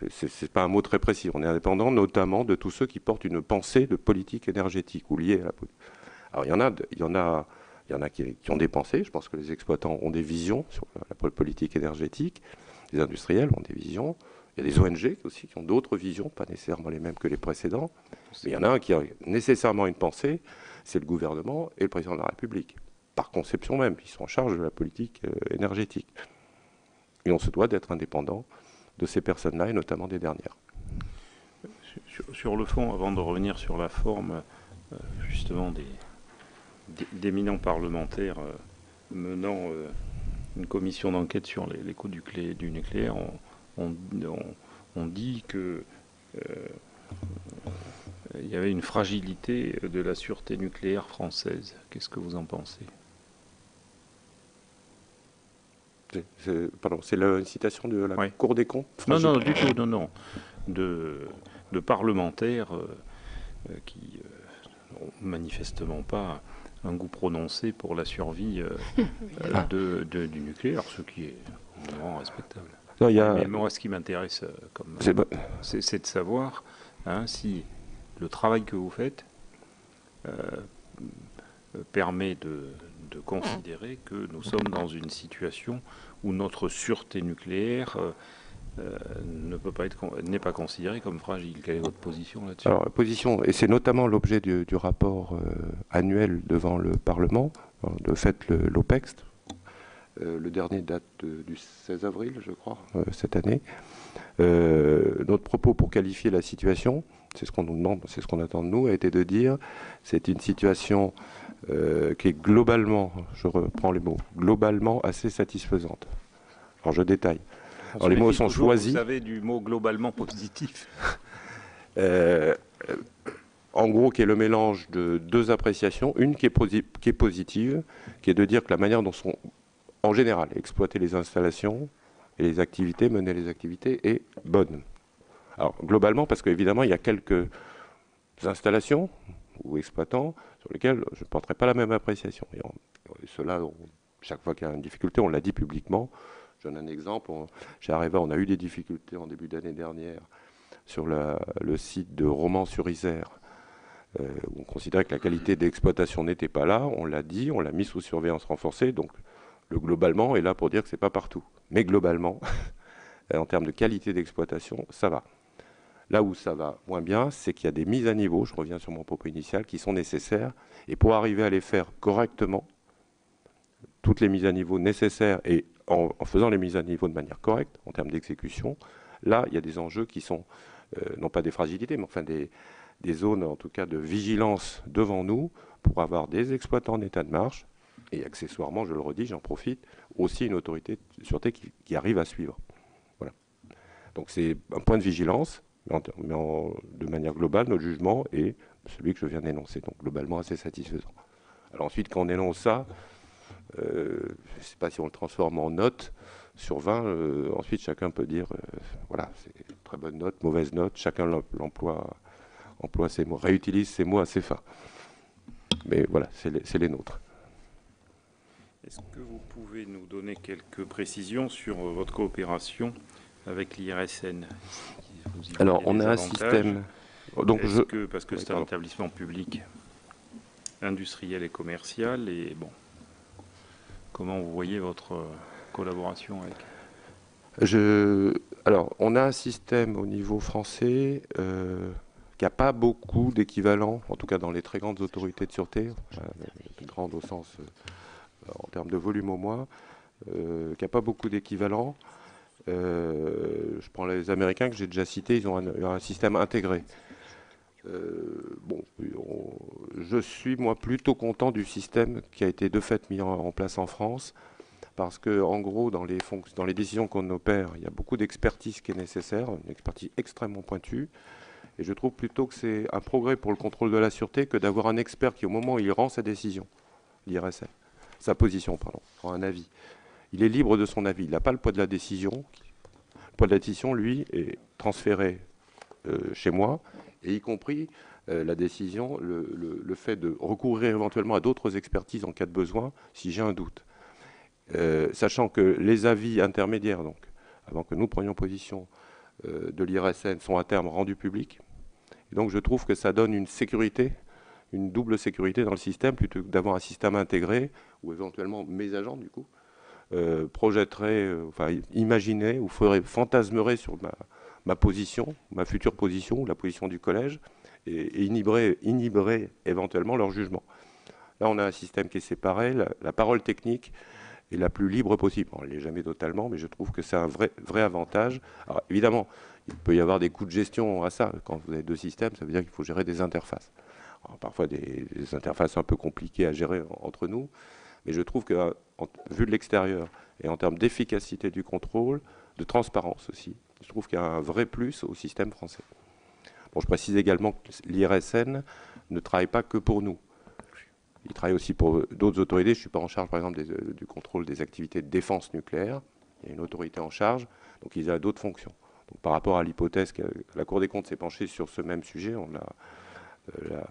c'est pas un mot très précis. On est indépendant notamment de tous ceux qui portent une pensée de politique énergétique ou liée à la politique. Alors il y en a qui ont des pensées. Je pense que les exploitants ont des visions sur la politique énergétique. Les industriels ont des visions. Il y a des ONG aussi qui ont d'autres visions, pas nécessairement les mêmes que les précédents. Mais il y en a un qui a nécessairement une pensée, c'est le gouvernement et le président de la République. Par conception même, ils sont en charge de la politique énergétique. Et on se doit d'être indépendant de ces personnes-là, et notamment des dernières. Sur le fond, avant de revenir sur la forme, justement, d'éminents parlementaires menant une commission d'enquête sur les coûts du nucléaire, on dit que il y avait une fragilité de la sûreté nucléaire française. Qu'est-ce que vous en pensez? C'est la citation de la Cour des comptes? Non, non, du tout, non. De parlementaires qui n'ont manifestement pas un goût prononcé pour la survie du nucléaire, ce qui est vraiment respectable. Non, Mais moi, ce qui m'intéresse, c'est de savoir si le travail que vous faites permet de considérer que nous sommes dans une situation où notre sûreté nucléaire n'est pas considérée comme fragile. Quelle est votre position là-dessus? Alors, la position, et c'est notamment l'objet du rapport annuel devant le Parlement, de fait l'OPEX, le dernier date du 16 avril, je crois, cette année. Notre propos pour qualifier la situation, c'est ce qu'on nous demande, c'est ce qu'on attend de nous, a été de dire c'est une situation qui est globalement, je reprends les mots, globalement assez satisfaisante. Alors je détaille. Alors les mots sont choisis. Vous avez du mot globalement positif. En gros, qui est le mélange de deux appréciations. Une qui est positive, qui est de dire que la manière dont sont, en général, exploiter les installations et les activités, mener les activités, est bonne. Alors globalement, parce qu'évidemment, il y a quelques installations ou exploitants sur lesquels je ne porterai pas la même appréciation. Et cela, chaque fois qu'il y a une difficulté, on l'a dit publiquement. Je donne un exemple. Chez Areva, on a eu des difficultés en début d'année dernière sur le site de Romans-sur-Isère, où on considérait que la qualité d'exploitation n'était pas là. On l'a dit, on l'a mis sous surveillance renforcée. Donc le globalement est là pour dire que ce n'est pas partout. Mais globalement, en termes de qualité d'exploitation, ça va. Là où ça va moins bien, c'est qu'il y a des mises à niveau, je reviens sur mon propos initial, qui sont nécessaires. Et pour arriver à les faire correctement, toutes les mises à niveau nécessaires et en faisant les mises à niveau de manière correcte, en termes d'exécution, là, il y a des enjeux qui sont, non pas des fragilités, mais enfin des zones, en tout cas, de vigilance devant nous pour avoir des exploitants en état de marche et accessoirement, je le redis, j'en profite, aussi une autorité de sûreté qui arrive à suivre. Voilà. Donc c'est un point de vigilance, mais de manière globale, notre jugement est celui que je viens d'énoncer, donc globalement assez satisfaisant. Alors ensuite, quand on énonce ça, je ne sais pas si on le transforme en note sur 20, ensuite chacun peut dire, voilà, c'est une très bonne note, mauvaise note, chacun emploie ses mots, réutilise ses mots assez fins. Mais voilà, c'est les nôtres. Est-ce que vous pouvez nous donner quelques précisions sur votre coopération avec l'IRSN? Alors, on a un système... Donc parce que c'est un établissement public industriel et commercial, et bon, comment vous voyez votre collaboration avec? Alors, on a un système au niveau français qui n'a pas beaucoup d'équivalents, en tout cas dans les très grandes autorités de sûreté, grandes au sens en termes de volume au moins, qui n'a pas beaucoup d'équivalents. Je prends les Américains que j'ai déjà cités, ils ont un système intégré. Je suis moi plutôt content du système qui a été de fait mis en place en France, parce que en gros dans les décisions qu'on opère, il y a beaucoup d'expertise qui est nécessaire, une expertise extrêmement pointue, et je trouve plutôt que c'est un progrès pour le contrôle de la sûreté que d'avoir un expert qui, au moment où il rend sa décision, sa position, rend un avis, il est libre de son avis, il n'a pas le poids de la décision. Le poids de la décision, lui, est transféré chez moi, et y compris la décision, le fait de recourir éventuellement à d'autres expertises en cas de besoin, si j'ai un doute. Sachant que les avis intermédiaires, donc, avant que nous prenions position de l'IRSN, sont à terme rendus publics. Et donc je trouve que ça donne une sécurité, une double sécurité dans le système, plutôt que d'avoir un système intégré, où éventuellement mes agents, du coup, projetteraient, enfin imagineraient ou fantasmeraient sur ma position, ma future position, ou la position du collège, et inhiberaient éventuellement leur jugement. Là, on a un système qui est séparé, la parole technique est la plus libre possible. On ne l'est jamais totalement, mais je trouve que c'est un vrai avantage. Alors, évidemment, il peut y avoir des coûts de gestion à ça. Quand vous avez deux systèmes, ça veut dire qu'il faut gérer des interfaces. Alors, parfois, des interfaces un peu compliquées à gérer entre nous, mais je trouve que, vu de l'extérieur, et en termes d'efficacité du contrôle, de transparence aussi, je trouve qu'il y a un vrai plus au système français. Bon, je précise également que l'IRSN ne travaille pas que pour nous. Il travaille aussi pour d'autres autorités. Je ne suis pas en charge, par exemple, du contrôle des activités de défense nucléaire. Il y a une autorité en charge, donc il a d'autres fonctions. Donc, par rapport à l'hypothèse que la Cour des comptes s'est penchée sur ce même sujet,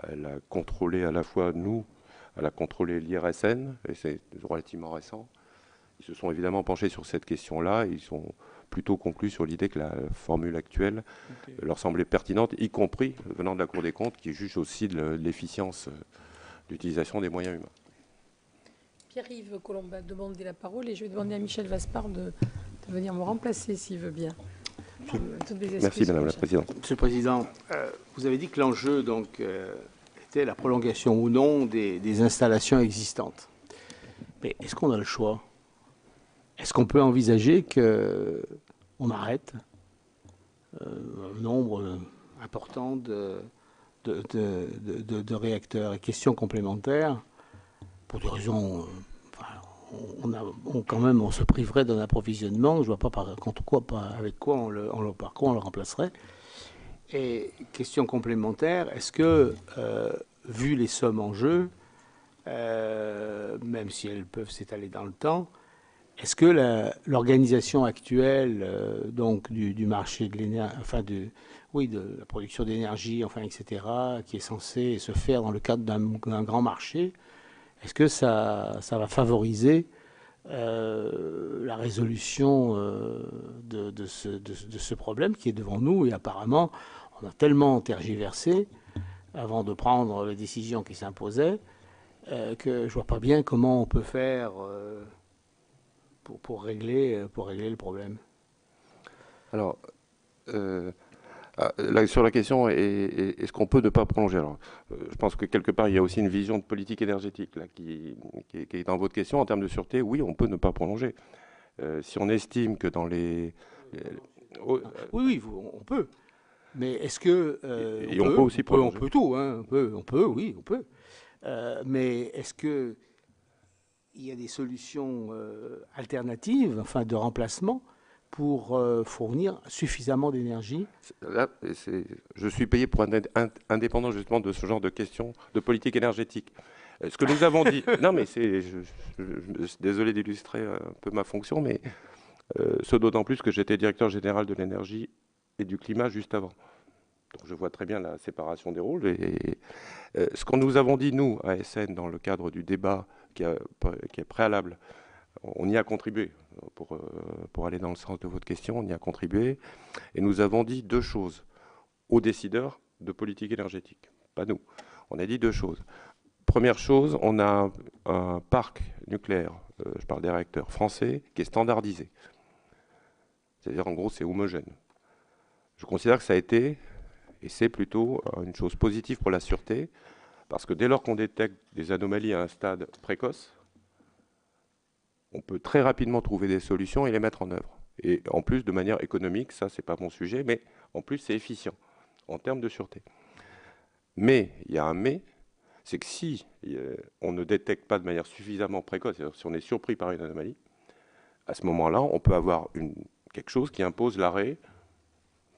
elle a contrôlé à la fois nous, elle a contrôlé l'IRSN, et c'est relativement récent. Ils se sont évidemment penchés sur cette question-là, et ils sont plutôt conclus sur l'idée que la formule actuelle leur semblait pertinente, y compris venant de la Cour des comptes, qui juge aussi de l'efficience d'utilisation des moyens humains. Pierre-Yves Colomba a demandé la parole et je vais demander à Michel Vaspart de venir me remplacer s'il veut bien. Merci Madame la Présidente. Monsieur le Président, vous avez dit que l'enjeu était la prolongation ou non des installations existantes. Mais est-ce qu'on a le choix? Est-ce qu'on peut envisager qu'on arrête un nombre important de réacteurs? Et question complémentaire, pour des raisons, on se priverait d'un approvisionnement. Je ne vois pas avec quoi on le remplacerait. Et question complémentaire, est-ce que, vu les sommes en jeu, même si elles peuvent s'étaler dans le temps, est-ce que l'organisation actuelle donc du marché de l'énergie, enfin de la production d'énergie, enfin etc., qui est censée se faire dans le cadre d'un grand marché, est-ce que ça va favoriser la résolution de ce problème qui est devant nous? Et apparemment, on a tellement tergiversé avant de prendre les décisions qui s'imposaient que je vois pas bien comment on peut faire pour régler le problème. Alors, sur la question, est-ce qu'on peut ne pas prolonger? Alors, je pense que quelque part, il y a aussi une vision de politique énergétique là, qui est dans votre question. En termes de sûreté, oui, on peut ne pas prolonger. Si on estime que dans les... Oui, on peut. Mais est-ce que... on peut aussi prolonger. On peut tout, hein, on peut. Mais est-ce que il y a des solutions alternatives, enfin de remplacement, pour fournir suffisamment d'énergie? Là, je suis payé pour être indépendant justement de ce genre de questions de politique énergétique. Ce que nous avons dit, non mais je suis désolé d'illustrer un peu ma fonction, mais ce d'autant plus que j'étais directeur général de l'énergie et du climat juste avant. Donc je vois très bien la séparation des rôles. Et ce que nous avons dit, nous, à SN, dans le cadre du débat qui est préalable, on y a contribué, pour aller dans le sens de votre question, on y a contribué. Et nous avons dit deux choses aux décideurs de politique énergétique, pas nous. On a dit deux choses. Première chose, on a un parc nucléaire, je parle des réacteurs français, qui est standardisé. C'est-à-dire, en gros, c'est homogène. Je considère que ça a été, et c'est plutôt une chose positive pour la sûreté, parce que dès lors qu'on détecte des anomalies à un stade précoce, on peut très rapidement trouver des solutions et les mettre en œuvre. Et en plus, de manière économique, ça, c'est pas mon sujet, mais en plus, c'est efficient en termes de sûreté. Mais, il y a un mais, c'est que si on ne détecte pas de manière suffisamment précoce, c'est-à-dire si on est surpris par une anomalie, à ce moment-là, on peut avoir quelque chose qui impose l'arrêt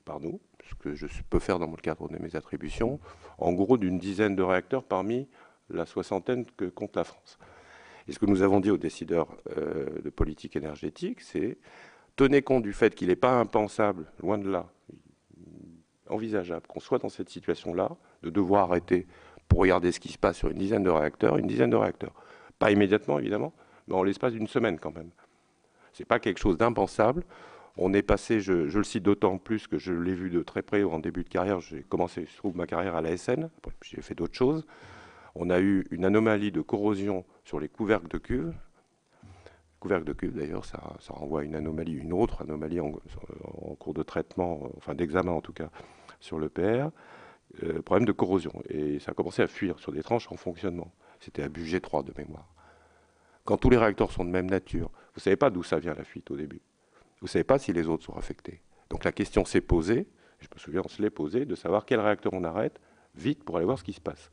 par nous, ce que je peux faire dans le cadre de mes attributions, en gros d'une dizaine de réacteurs parmi la soixantaine que compte la France. Et ce que nous avons dit aux décideurs de politique énergétique, c'est tenez compte du fait qu'il n'est pas impensable, loin de là, envisageable qu'on soit dans cette situation-là, de devoir arrêter pour regarder ce qui se passe sur une dizaine de réacteurs. Pas immédiatement, évidemment, mais en l'espace d'une semaine quand même. Ce n'est pas quelque chose d'impensable. On est passé, je le cite d'autant plus que je l'ai vu de très près en début de carrière. J'ai commencé, je trouve, ma carrière à l'ASN. Après, j'ai fait d'autres choses. On a eu une anomalie de corrosion sur les couvercles de cuve. Couvercle de cuve, d'ailleurs, ça renvoie à une autre anomalie en cours de traitement, enfin d'examen en tout cas, sur l'EPR. Problème de corrosion. Et ça a commencé à fuir sur des tranches en fonctionnement. C'était à budget 3 de mémoire. Quand tous les réacteurs sont de même nature, vous ne savez pas d'où ça vient la fuite au début. Vous ne savez pas si les autres sont affectés. Donc la question s'est posée, je me souviens, on se l'est posée, de savoir quel réacteur on arrête, vite, pour aller voir ce qui se passe.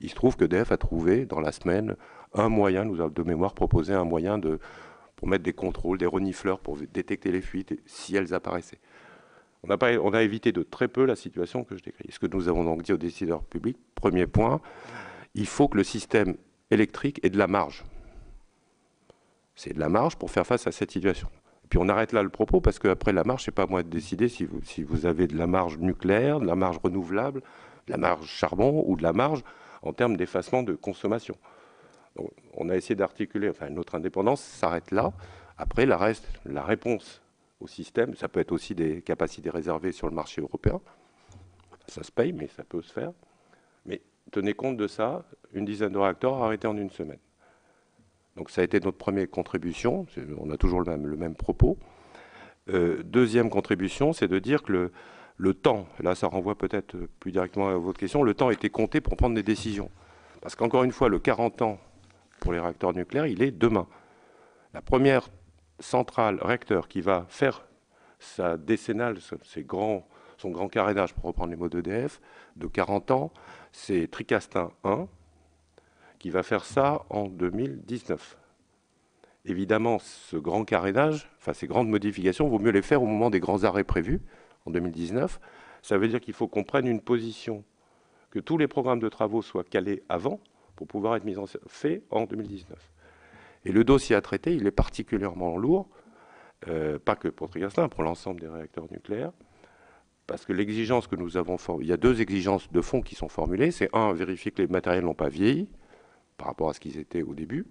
Il se trouve que EDF a trouvé, dans la semaine, un moyen, nous avons de mémoire proposé un moyen pour mettre des contrôles, des renifleurs, pour détecter les fuites, si elles apparaissaient. On a évité de très peu la situation que je décris. Ce que nous avons donc dit aux décideurs publics, premier point, il faut que le système électrique ait de la marge. C'est de la marge pour faire face à cette situation. Et puis on arrête là le propos, parce qu'après la marge, c'est pas à moi de décider si vous avez de la marge nucléaire, de la marge renouvelable, de la marge charbon ou de la marge en termes d'effacement de consommation. Donc, on a essayé d'articuler, enfin notre indépendance s'arrête là. Après, la réponse au système, ça peut être aussi des capacités réservées sur le marché européen. Ça se paye, mais ça peut se faire. Mais tenez compte de ça, une dizaine de réacteurs arrêtés en une semaine. Donc ça a été notre première contribution, on a toujours le même propos. Deuxième contribution, c'est de dire que le temps, là ça renvoie peut-être plus directement à votre question, le temps a été compté pour prendre des décisions. Parce qu'encore une fois, le 40 ans pour les réacteurs nucléaires, il est demain. La première centrale réacteur qui va faire sa décennale, son grand carénage, pour reprendre les mots d'EDF, de 40 ans, c'est Tricastin 1, qui va faire ça en 2019. Évidemment, ce grand carénage, enfin ces grandes modifications, vaut mieux les faire au moment des grands arrêts prévus, en 2019. Ça veut dire qu'il faut qu'on prenne une position, que tous les programmes de travaux soient calés avant, pour pouvoir être fait en 2019. Et le dossier à traiter, il est particulièrement lourd, pas que pour Tricastin, pour l'ensemble des réacteurs nucléaires, parce que l'exigence que nous avons, il y a deux exigences de fond qui sont formulées. C'est un, vérifier que les matériels n'ont pas vieilli, par rapport à ce qu'ils étaient au début,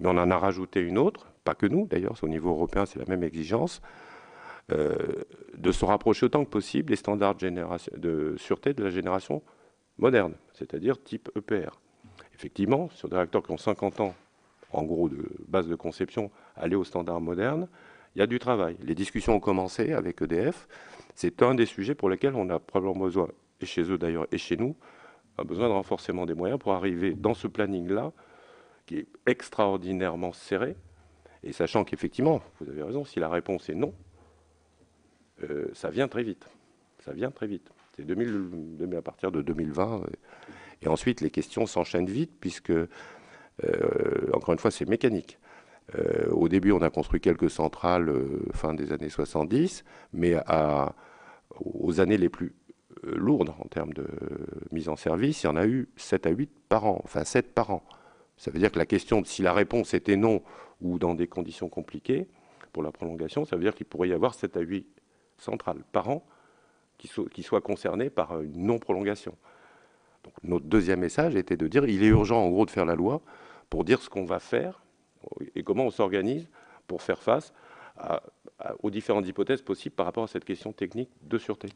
mais on en a rajouté une autre, pas que nous d'ailleurs, au niveau européen c'est la même exigence, de se rapprocher autant que possible des standards de sûreté de la génération moderne, c'est-à-dire type EPR. Effectivement, sur des réacteurs qui ont 50 ans, en gros de base de conception, aller aux standards modernes, il y a du travail. Les discussions ont commencé avec EDF, c'est un des sujets pour lesquels on a probablement besoin, et chez eux d'ailleurs, et chez nous, a besoin de renforcement des moyens pour arriver dans ce planning-là, qui est extraordinairement serré, et sachant qu'effectivement, vous avez raison, si la réponse est non, ça vient très vite. Ça vient très vite. C'est à partir de 2020, et ensuite les questions s'enchaînent vite, puisque, encore une fois, c'est mécanique. Au début, on a construit quelques centrales fin des années 70, mais aux années les plus lourde en termes de mise en service, il y en a eu 7 à 8 par an, enfin 7 par an. Ça veut dire que la question de si la réponse était non ou dans des conditions compliquées pour la prolongation, ça veut dire qu'il pourrait y avoir 7 à 8 centrales par an qui soient concernées par une non-prolongation. Donc notre deuxième message était de dire il est urgent en gros de faire la loi pour dire ce qu'on va faire et comment on s'organise pour faire face aux différentes hypothèses possibles par rapport à cette question technique de sûreté.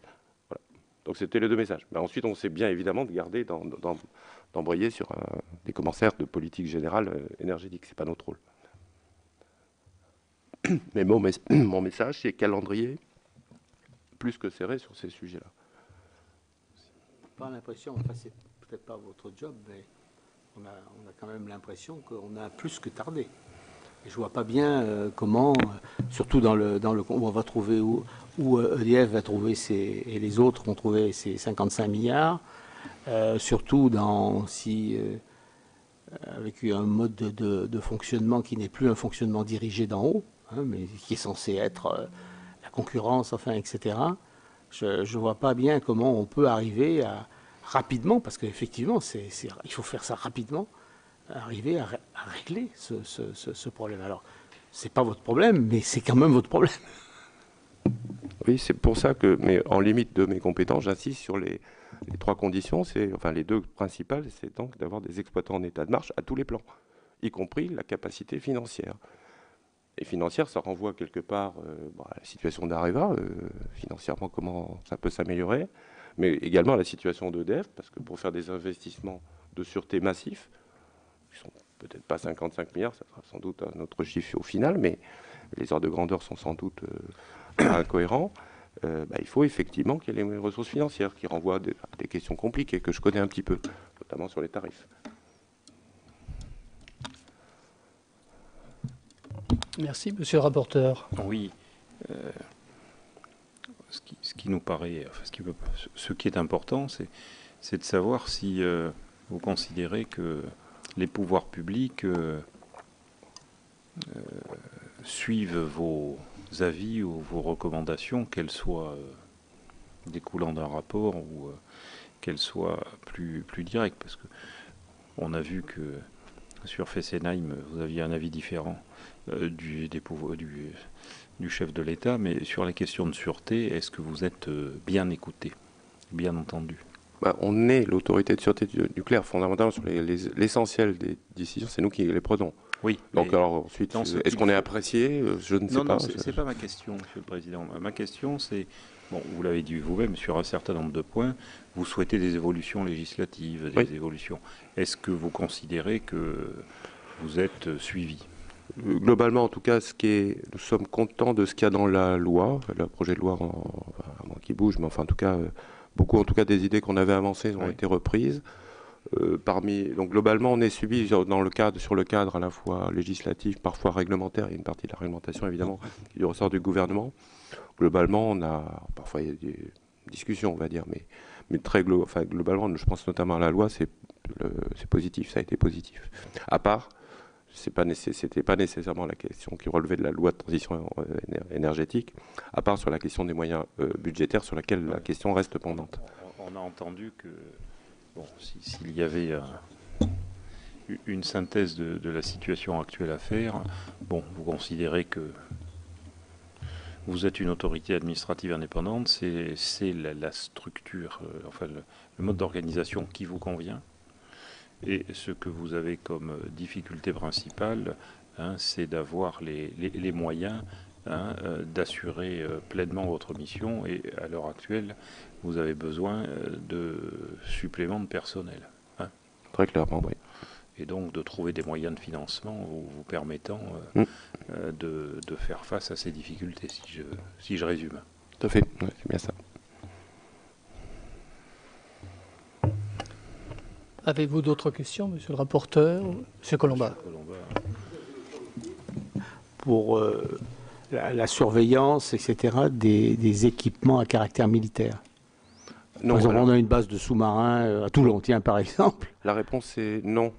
Donc c'était les deux messages. Mais ensuite, on sait bien évidemment de garder, d'embrayer sur des commentaires de politique générale énergétique. Ce n'est pas notre rôle. Mais mon message, c'est calendrier plus que serré sur ces sujets-là. Pas l'impression, enfin c'est peut-être pas votre job, mais on a quand même l'impression qu'on a plus que tardé. Et je vois pas bien comment, surtout dans le on va trouver où EDF va trouver et les autres vont trouver ces 55 milliards, surtout avec un mode de fonctionnement qui n'est plus un fonctionnement dirigé d'en haut, hein, mais qui est censé être la concurrence, enfin, etc. Je vois pas bien comment on peut arriver à rapidement, parce qu'effectivement, il faut faire ça rapidement, arriver à régler ce problème. Alors, c'est pas votre problème, mais c'est quand même votre problème. Oui, c'est pour ça que, mais en limite de mes compétences, j'insiste sur les 3 conditions, enfin les 2 principales, c'est donc d'avoir des exploitants en état de marche à tous les plans, y compris la capacité financière. Et financière, ça renvoie quelque part à la situation d'Areva, financièrement comment ça peut s'améliorer, mais également à la situation d'EDF, parce que pour faire des investissements de sûreté massifs, qui sont peut-être pas 55 milliards, ça sera sans doute un autre chiffre au final, mais les ordres de grandeur sont sans doute incohérents. Il faut effectivement qu'il y ait les ressources financières qui renvoient à des questions compliquées que je connais un petit peu, notamment sur les tarifs. Merci, monsieur le rapporteur. Oui. Ce qui nous paraît, enfin, ce qui est important, c'est de savoir si vous considérez que les pouvoirs publics suivent vos avis ou vos recommandations, qu'elles soient découlant d'un rapport ou qu'elles soient plus directes, parce que on a vu que sur Fessenheim, vous aviez un avis différent du chef de l'État, mais sur les questions de sûreté, est-ce que vous êtes bien écouté, bien entendu? On est l'autorité de sûreté nucléaire, fondamentalement, sur l'essentiel des décisions, c'est nous qui les prenons. Oui. Donc alors ensuite, est-ce qu'on est apprécié? Je ne sais pas. Non, c'est pas ma question, Monsieur le Président. Ma question, c'est, bon, vous l'avez dit vous-même, sur un certain nombre de points, vous souhaitez des évolutions législatives, des évolutions. Est-ce que vous considérez que vous êtes suivi? Globalement, en tout cas, nous sommes contents de ce qu'il y a dans la loi, le projet de loi, à moins qu'il bouge, mais enfin, en tout cas, beaucoup, en tout cas, des idées qu'on avait avancées ont été reprises. Donc globalement, on est suivi sur le cadre à la fois législatif, parfois réglementaire. Il y a une partie de la réglementation évidemment qui ressort du gouvernement. Globalement, parfois il y a des discussions, on va dire, mais globalement, je pense notamment à la loi, c'est positif, ça a été positif. À part, c'était pas nécessairement la question qui relevait de la loi de transition énergétique, à part sur la question des moyens budgétaires, sur laquelle la question reste pendante. On a entendu que bon, s'il y avait une synthèse de la situation actuelle à faire, bon, vous considérez que vous êtes une autorité administrative indépendante, c'est la structure, enfin le mode d'organisation qui vous convient. Et ce que vous avez comme difficulté principale, c'est d'avoir les moyens d'assurer pleinement votre mission. Et à l'heure actuelle, vous avez besoin de suppléments de personnel. Très clairement, oui. Et donc de trouver des moyens de financement vous permettant de faire face à ces difficultés, si je résume. Tout à fait, ouais, c'est bien ça. Avez-vous d'autres questions, monsieur le rapporteur? Monsieur Colomba. Pour la surveillance, etc., des équipements à caractère militaire. Non, par exemple, on a une base de sous-marins à Toulon, tiens, par exemple. La réponse est non.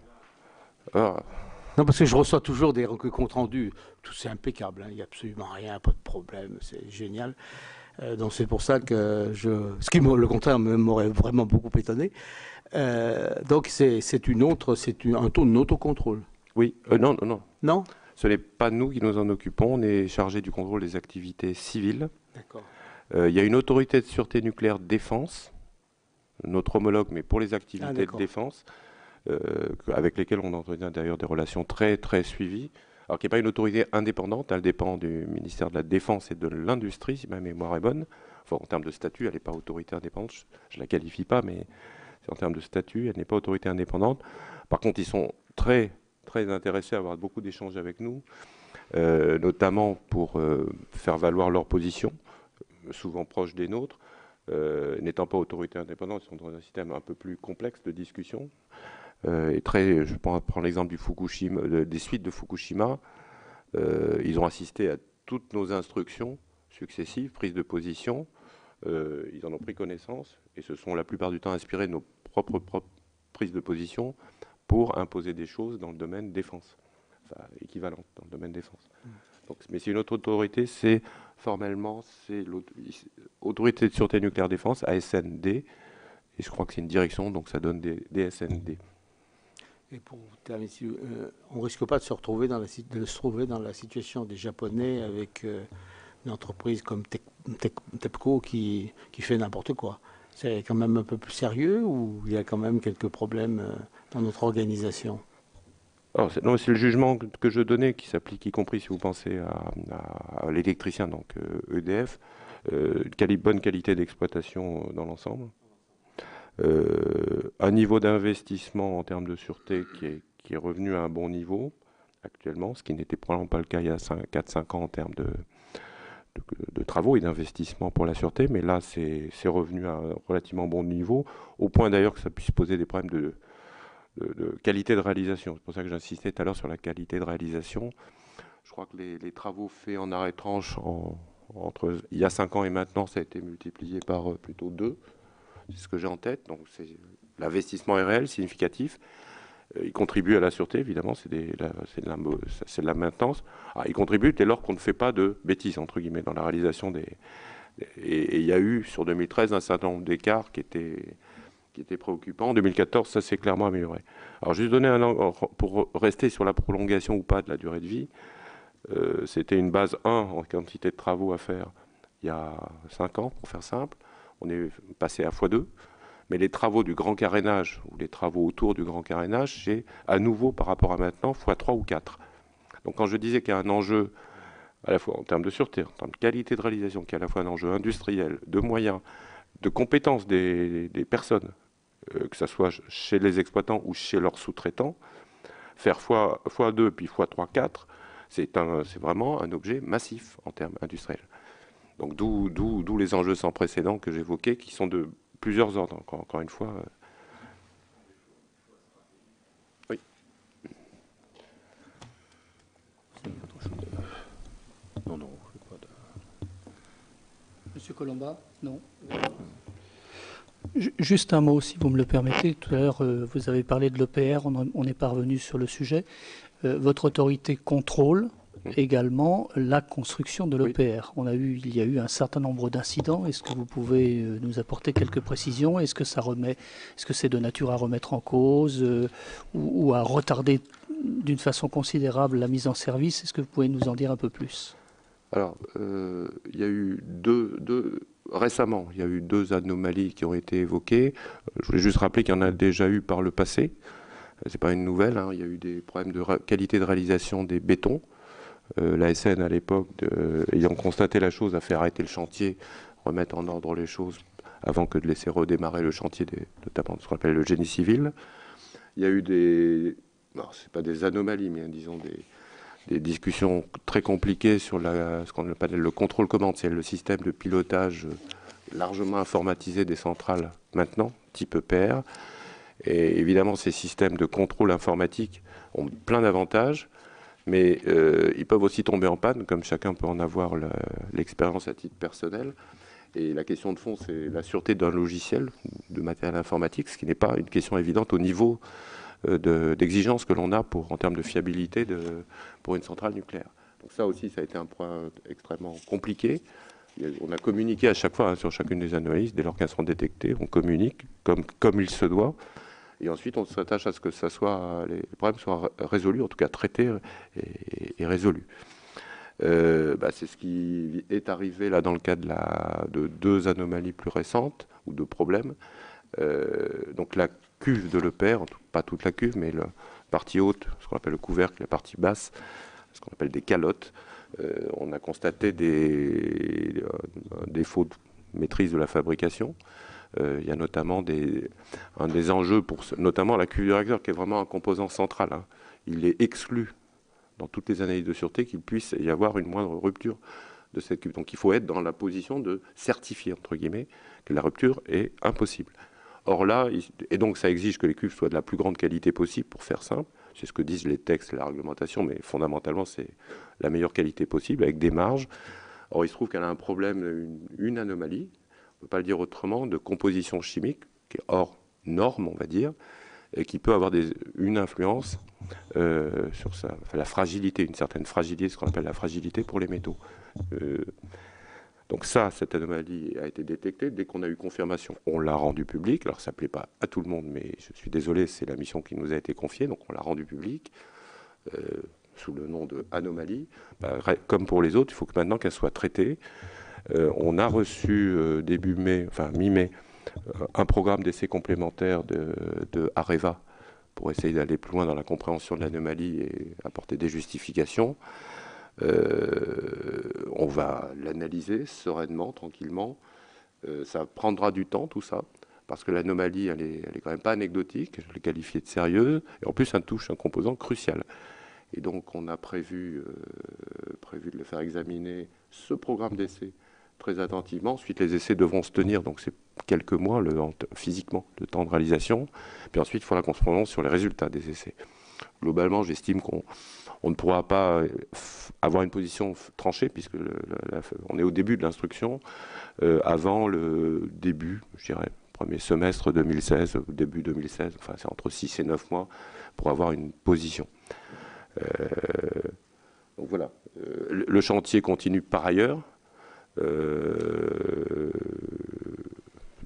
Non, parce que je reçois toujours des comptes rendus. Tout c'est impeccable, il n'y a absolument rien, pas de problème, c'est génial. Donc c'est pour ça que le contraire m'aurait vraiment beaucoup étonné. Donc c'est un taux d'autocontrôle. Oui, non. Non. Ce n'est pas nous qui nous en occupons, on est chargé du contrôle des activités civiles. D'accord. Il y a une autorité de sûreté nucléaire défense, notre homologue, mais pour les activités de défense, avec lesquelles on entretient d'ailleurs des relations très très suivies. Alors qui n'est pas une autorité indépendante, elle dépend du ministère de la Défense et de l'Industrie, si ma mémoire est bonne. Enfin, en termes de statut, elle n'est pas autorité indépendante, je ne la qualifie pas, mais en termes de statut, elle n'est pas autorité indépendante. Par contre, ils sont très très intéressés à avoir beaucoup d'échanges avec nous, notamment pour faire valoir leur position, souvent proche des nôtres. N'étant pas autorité indépendante, ils sont dans un système un peu plus complexe de discussion. Je prends l'exemple du Fukushima, des suites de Fukushima. Ils ont assisté à toutes nos instructions successives, prises de position. Ils en ont pris connaissance et se sont la plupart du temps inspirés de nos propres prises de position pour imposer des choses dans le domaine défense, enfin équivalentes dans le domaine défense. Donc, mais c'est une autre autorité, formellement c'est l'autorité de sûreté nucléaire défense, ASND, et je crois que c'est une direction, donc ça donne des SND. Et pour terminer, on ne risque pas de se retrouver dans la situation des Japonais avec une entreprise comme TEPCO qui fait n'importe quoi. C'est quand même un peu plus sérieux ou il y a quand même quelques problèmes dans notre organisation? Alors, c'est le jugement que je donnais qui s'applique, y compris si vous pensez à l'électricien, donc EDF, bonne qualité d'exploitation dans l'ensemble. Un niveau d'investissement en termes de sûreté qui est revenu à un bon niveau actuellement, ce qui n'était probablement pas le cas il y a 4-5 ans en termes de travaux et d'investissement pour la sûreté, mais là c'est revenu à un relativement bon niveau, au point d'ailleurs que ça puisse poser des problèmes de qualité de réalisation. C'est pour ça que j'insistais tout à l'heure sur la qualité de réalisation. Je crois que les travaux faits en arrêt de tranche entre il y a 5 ans et maintenant, ça a été multiplié par plutôt 2. C'est ce que j'ai en tête. Donc l'investissement est réel, significatif. Il contribue à la sûreté, évidemment, c'est de la maintenance. Il contribue dès lors qu'on ne fait pas de bêtises, entre guillemets, dans la réalisation Et il y a eu, sur 2013, un certain nombre d'écarts qui étaient préoccupants. En 2014, ça s'est clairement amélioré. Alors, juste donner pour rester sur la prolongation ou pas de la durée de vie, c'était une base 1 en quantité de travaux à faire il y a 5 ans, pour faire simple. On est passé à x2. Mais les travaux du grand carénage, ou les travaux autour du grand carénage, c'est à nouveau, par rapport à maintenant, x3 ou 4. Donc quand je disais qu'il y a un enjeu, à la fois en termes de sûreté, en termes de qualité de réalisation, qu'il y a à la fois un enjeu industriel, de moyens, de compétences des personnes, que ce soit chez les exploitants ou chez leurs sous-traitants, faire x2 puis x3, 4, c'est vraiment un objet massif en termes industriels. Donc d'où les enjeux sans précédent que j'évoquais, qui sont de plusieurs ordres, encore une fois. Oui. Non. Monsieur Colomba, non. Juste un mot, si vous me le permettez. Tout à l'heure, vous avez parlé de l'EPR, on est parvenu sur le sujet. Votre autorité contrôle également la construction de l'EPR. Oui. Il y a eu un certain nombre d'incidents. Est-ce que vous pouvez nous apporter quelques précisions? Est-ce que c'est de nature à remettre en cause ou à retarder d'une façon considérable la mise en service? Est-ce que vous pouvez nous en dire un peu plus? Alors, il y a eu récemment, il y a eu 2 anomalies qui ont été évoquées. Je voulais juste rappeler qu'il y en a déjà eu par le passé. C'est pas une nouvelle, hein. Il y a eu des problèmes de qualité de réalisation des bétons. L'ASN, à l'époque, ayant constaté la chose, a fait arrêter le chantier, remettre en ordre les choses avant que de laisser redémarrer le chantier, notamment ce qu'on appelle le génie civil. Il y a eu c'est pas des anomalies, mais disons des discussions très compliquées sur ce qu'on appelle le contrôle commande, c'est le système de pilotage largement informatisé des centrales maintenant, type EPR. Et évidemment, ces systèmes de contrôle informatique ont plein d'avantages, mais ils peuvent aussi tomber en panne, comme chacun peut en avoir l'expérience à titre personnel. Et la question de fond, c'est la sûreté d'un logiciel, de matériel informatique, ce qui n'est pas une question évidente au niveau d'exigence que l'on a en termes de fiabilité pour une centrale nucléaire. Donc ça aussi, ça a été un point extrêmement compliqué. On a communiqué à chaque fois sur chacune des anomalies. Dès lors qu'elles seront détectées, on communique comme il se doit. Et ensuite, on s'attache à ce que les problèmes soient résolus, en tout cas traités et résolus. C'est ce qui est arrivé là dans le cadre de 2 anomalies plus récentes, ou 2 problèmes. Donc la cuve de l'EPR, pas toute la cuve, mais la partie haute, ce qu'on appelle le couvercle, la partie basse, ce qu'on appelle des calottes. On a constaté des défauts de maîtrise de la fabrication. Il y a notamment un des enjeux pour notamment la cuve du réacteur, qui est vraiment un composant central. Hein. Il est exclu dans toutes les analyses de sûreté qu'il puisse y avoir une moindre rupture de cette cuve. Donc il faut être dans la position de certifier, entre guillemets, que la rupture est impossible. Or là, et donc ça exige que les cuves soient de la plus grande qualité possible, pour faire simple. C'est ce que disent les textes, la réglementation, mais fondamentalement, c'est la meilleure qualité possible, avec des marges. Or, il se trouve qu'elle a un problème, une anomalie, on ne peut pas le dire autrement, de composition chimique, qui est hors norme, on va dire, et qui peut avoir une influence sur la fragilité, une certaine fragilité, ce qu'on appelle la fragilité pour les métaux. Donc cette anomalie a été détectée. Dès qu'on a eu confirmation, on l'a rendue publique. Alors ça ne plaît pas à tout le monde, mais je suis désolé, c'est la mission qui nous a été confiée, donc on l'a rendue publique sous le nom de anomalie. Comme pour les autres, il faut que maintenant qu'elle soit traitée. On a reçu début mai, enfin mi-mai, un programme d'essai complémentaire de Areva pour essayer d'aller plus loin dans la compréhension de l'anomalie et apporter des justifications. On va l'analyser sereinement, tranquillement. Ça prendra du temps, tout ça, parce que l'anomalie, elle est quand même pas anecdotique, je l'ai qualifiée de sérieuse, et en plus, ça touche un composant crucial. Et donc, on a prévu de le faire examiner, ce programme d'essai, très attentivement. Ensuite, les essais devront se tenir, donc c'est quelques mois, physiquement, le temps de réalisation. Puis ensuite, il faudra qu'on se prononce sur les résultats des essais. Globalement, j'estime qu'on ne pourra pas avoir une position tranchée, puisque on est au début de l'instruction, avant le début, je dirais, premier semestre 2016, début 2016, enfin c'est entre 6 et 9 mois, pour avoir une position. Donc voilà, le chantier continue par ailleurs.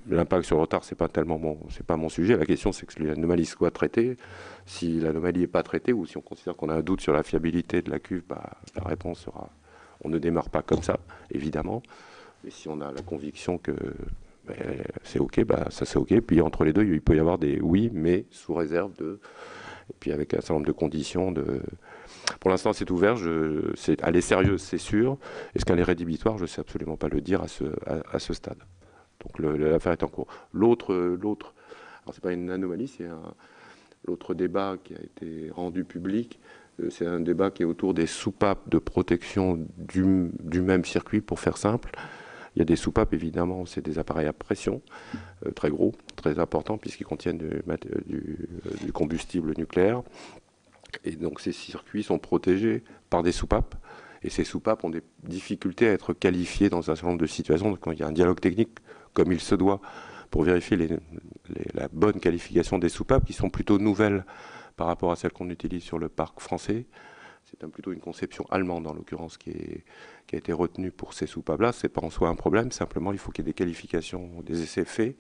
L'impact sur le retard, c'est pas mon sujet. La question, c'est que l'anomalie soit traitée. Si l'anomalie n'est pas traitée, ou si on considère qu'on a un doute sur la fiabilité de la cuve, la réponse sera on ne démarre pas comme ça, évidemment. Mais si on a la conviction que c'est OK, ça c'est OK. Puis entre les deux, il peut y avoir des oui, mais sous réserve de... Et puis avec un certain nombre de conditions. Pour l'instant, c'est ouvert. Elle est sérieuse, c'est sûr. Est-ce qu'elle est rédhibitoire? Je ne sais absolument pas le dire à ce stade. Donc l'affaire est en cours. L'autre, alors c'est pas une anomalie, c'est l'autre débat qui a été rendu public. C'est un débat qui est autour des soupapes de protection du même circuit, pour faire simple. Il y a des soupapes, évidemment, c'est des appareils à pression, très gros, très importants, puisqu'ils contiennent du combustible nucléaire. Et donc ces circuits sont protégés par des soupapes. Et ces soupapes ont des difficultés à être qualifiées dans un certain nombre de situations. Donc quand il y a un dialogue technique, comme il se doit, pour vérifier la bonne qualification des soupapes, qui sont plutôt nouvelles par rapport à celles qu'on utilise sur le parc français. C'est plutôt une conception allemande, en l'occurrence, qui a été retenue pour ces soupapes-là. Ce n'est pas en soi un problème, simplement il faut qu'il y ait des qualifications, des essais faits.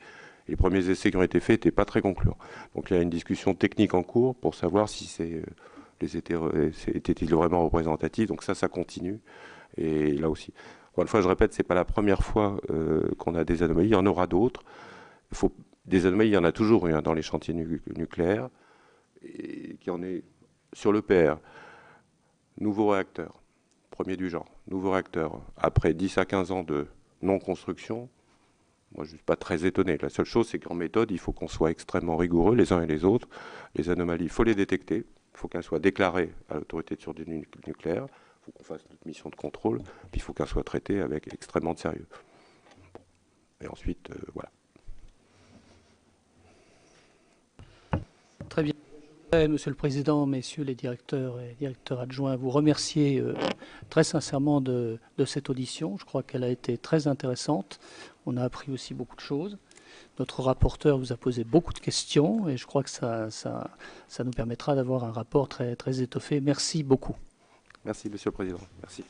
Et les premiers essais qui ont été faits n'étaient pas très concluants. Donc il y a une discussion technique en cours pour savoir si étaient-ils vraiment représentatifs. Donc ça continue. Et là aussi, encore une fois, je répète, ce n'est pas la première fois qu'on a des anomalies. Il y en aura d'autres. Des anomalies, il y en a toujours eu dans les chantiers nucléaires. Et qui en est sur l'EPR. Nouveau réacteur, premier du genre. Nouveau réacteur, après 10 à 15 ans de non-construction, moi je ne suis pas très étonné. La seule chose, c'est qu'en méthode, il faut qu'on soit extrêmement rigoureux les uns et les autres. Les anomalies, il faut les détecter. Il faut qu'elles soient déclarées à l'autorité de sûreté nucléaire. Il faut qu'on fasse notre mission de contrôle. Puis il faut qu'elles soient traitées avec extrêmement de sérieux. Et ensuite, voilà. Très bien. Monsieur le Président, messieurs les directeurs et directeurs adjoints, vous remercier très sincèrement de cette audition. Je crois qu'elle a été très intéressante. On a appris aussi beaucoup de choses. Notre rapporteur vous a posé beaucoup de questions et je crois que ça nous permettra d'avoir un rapport très, très étoffé. Merci beaucoup. Merci, Monsieur le Président. Merci.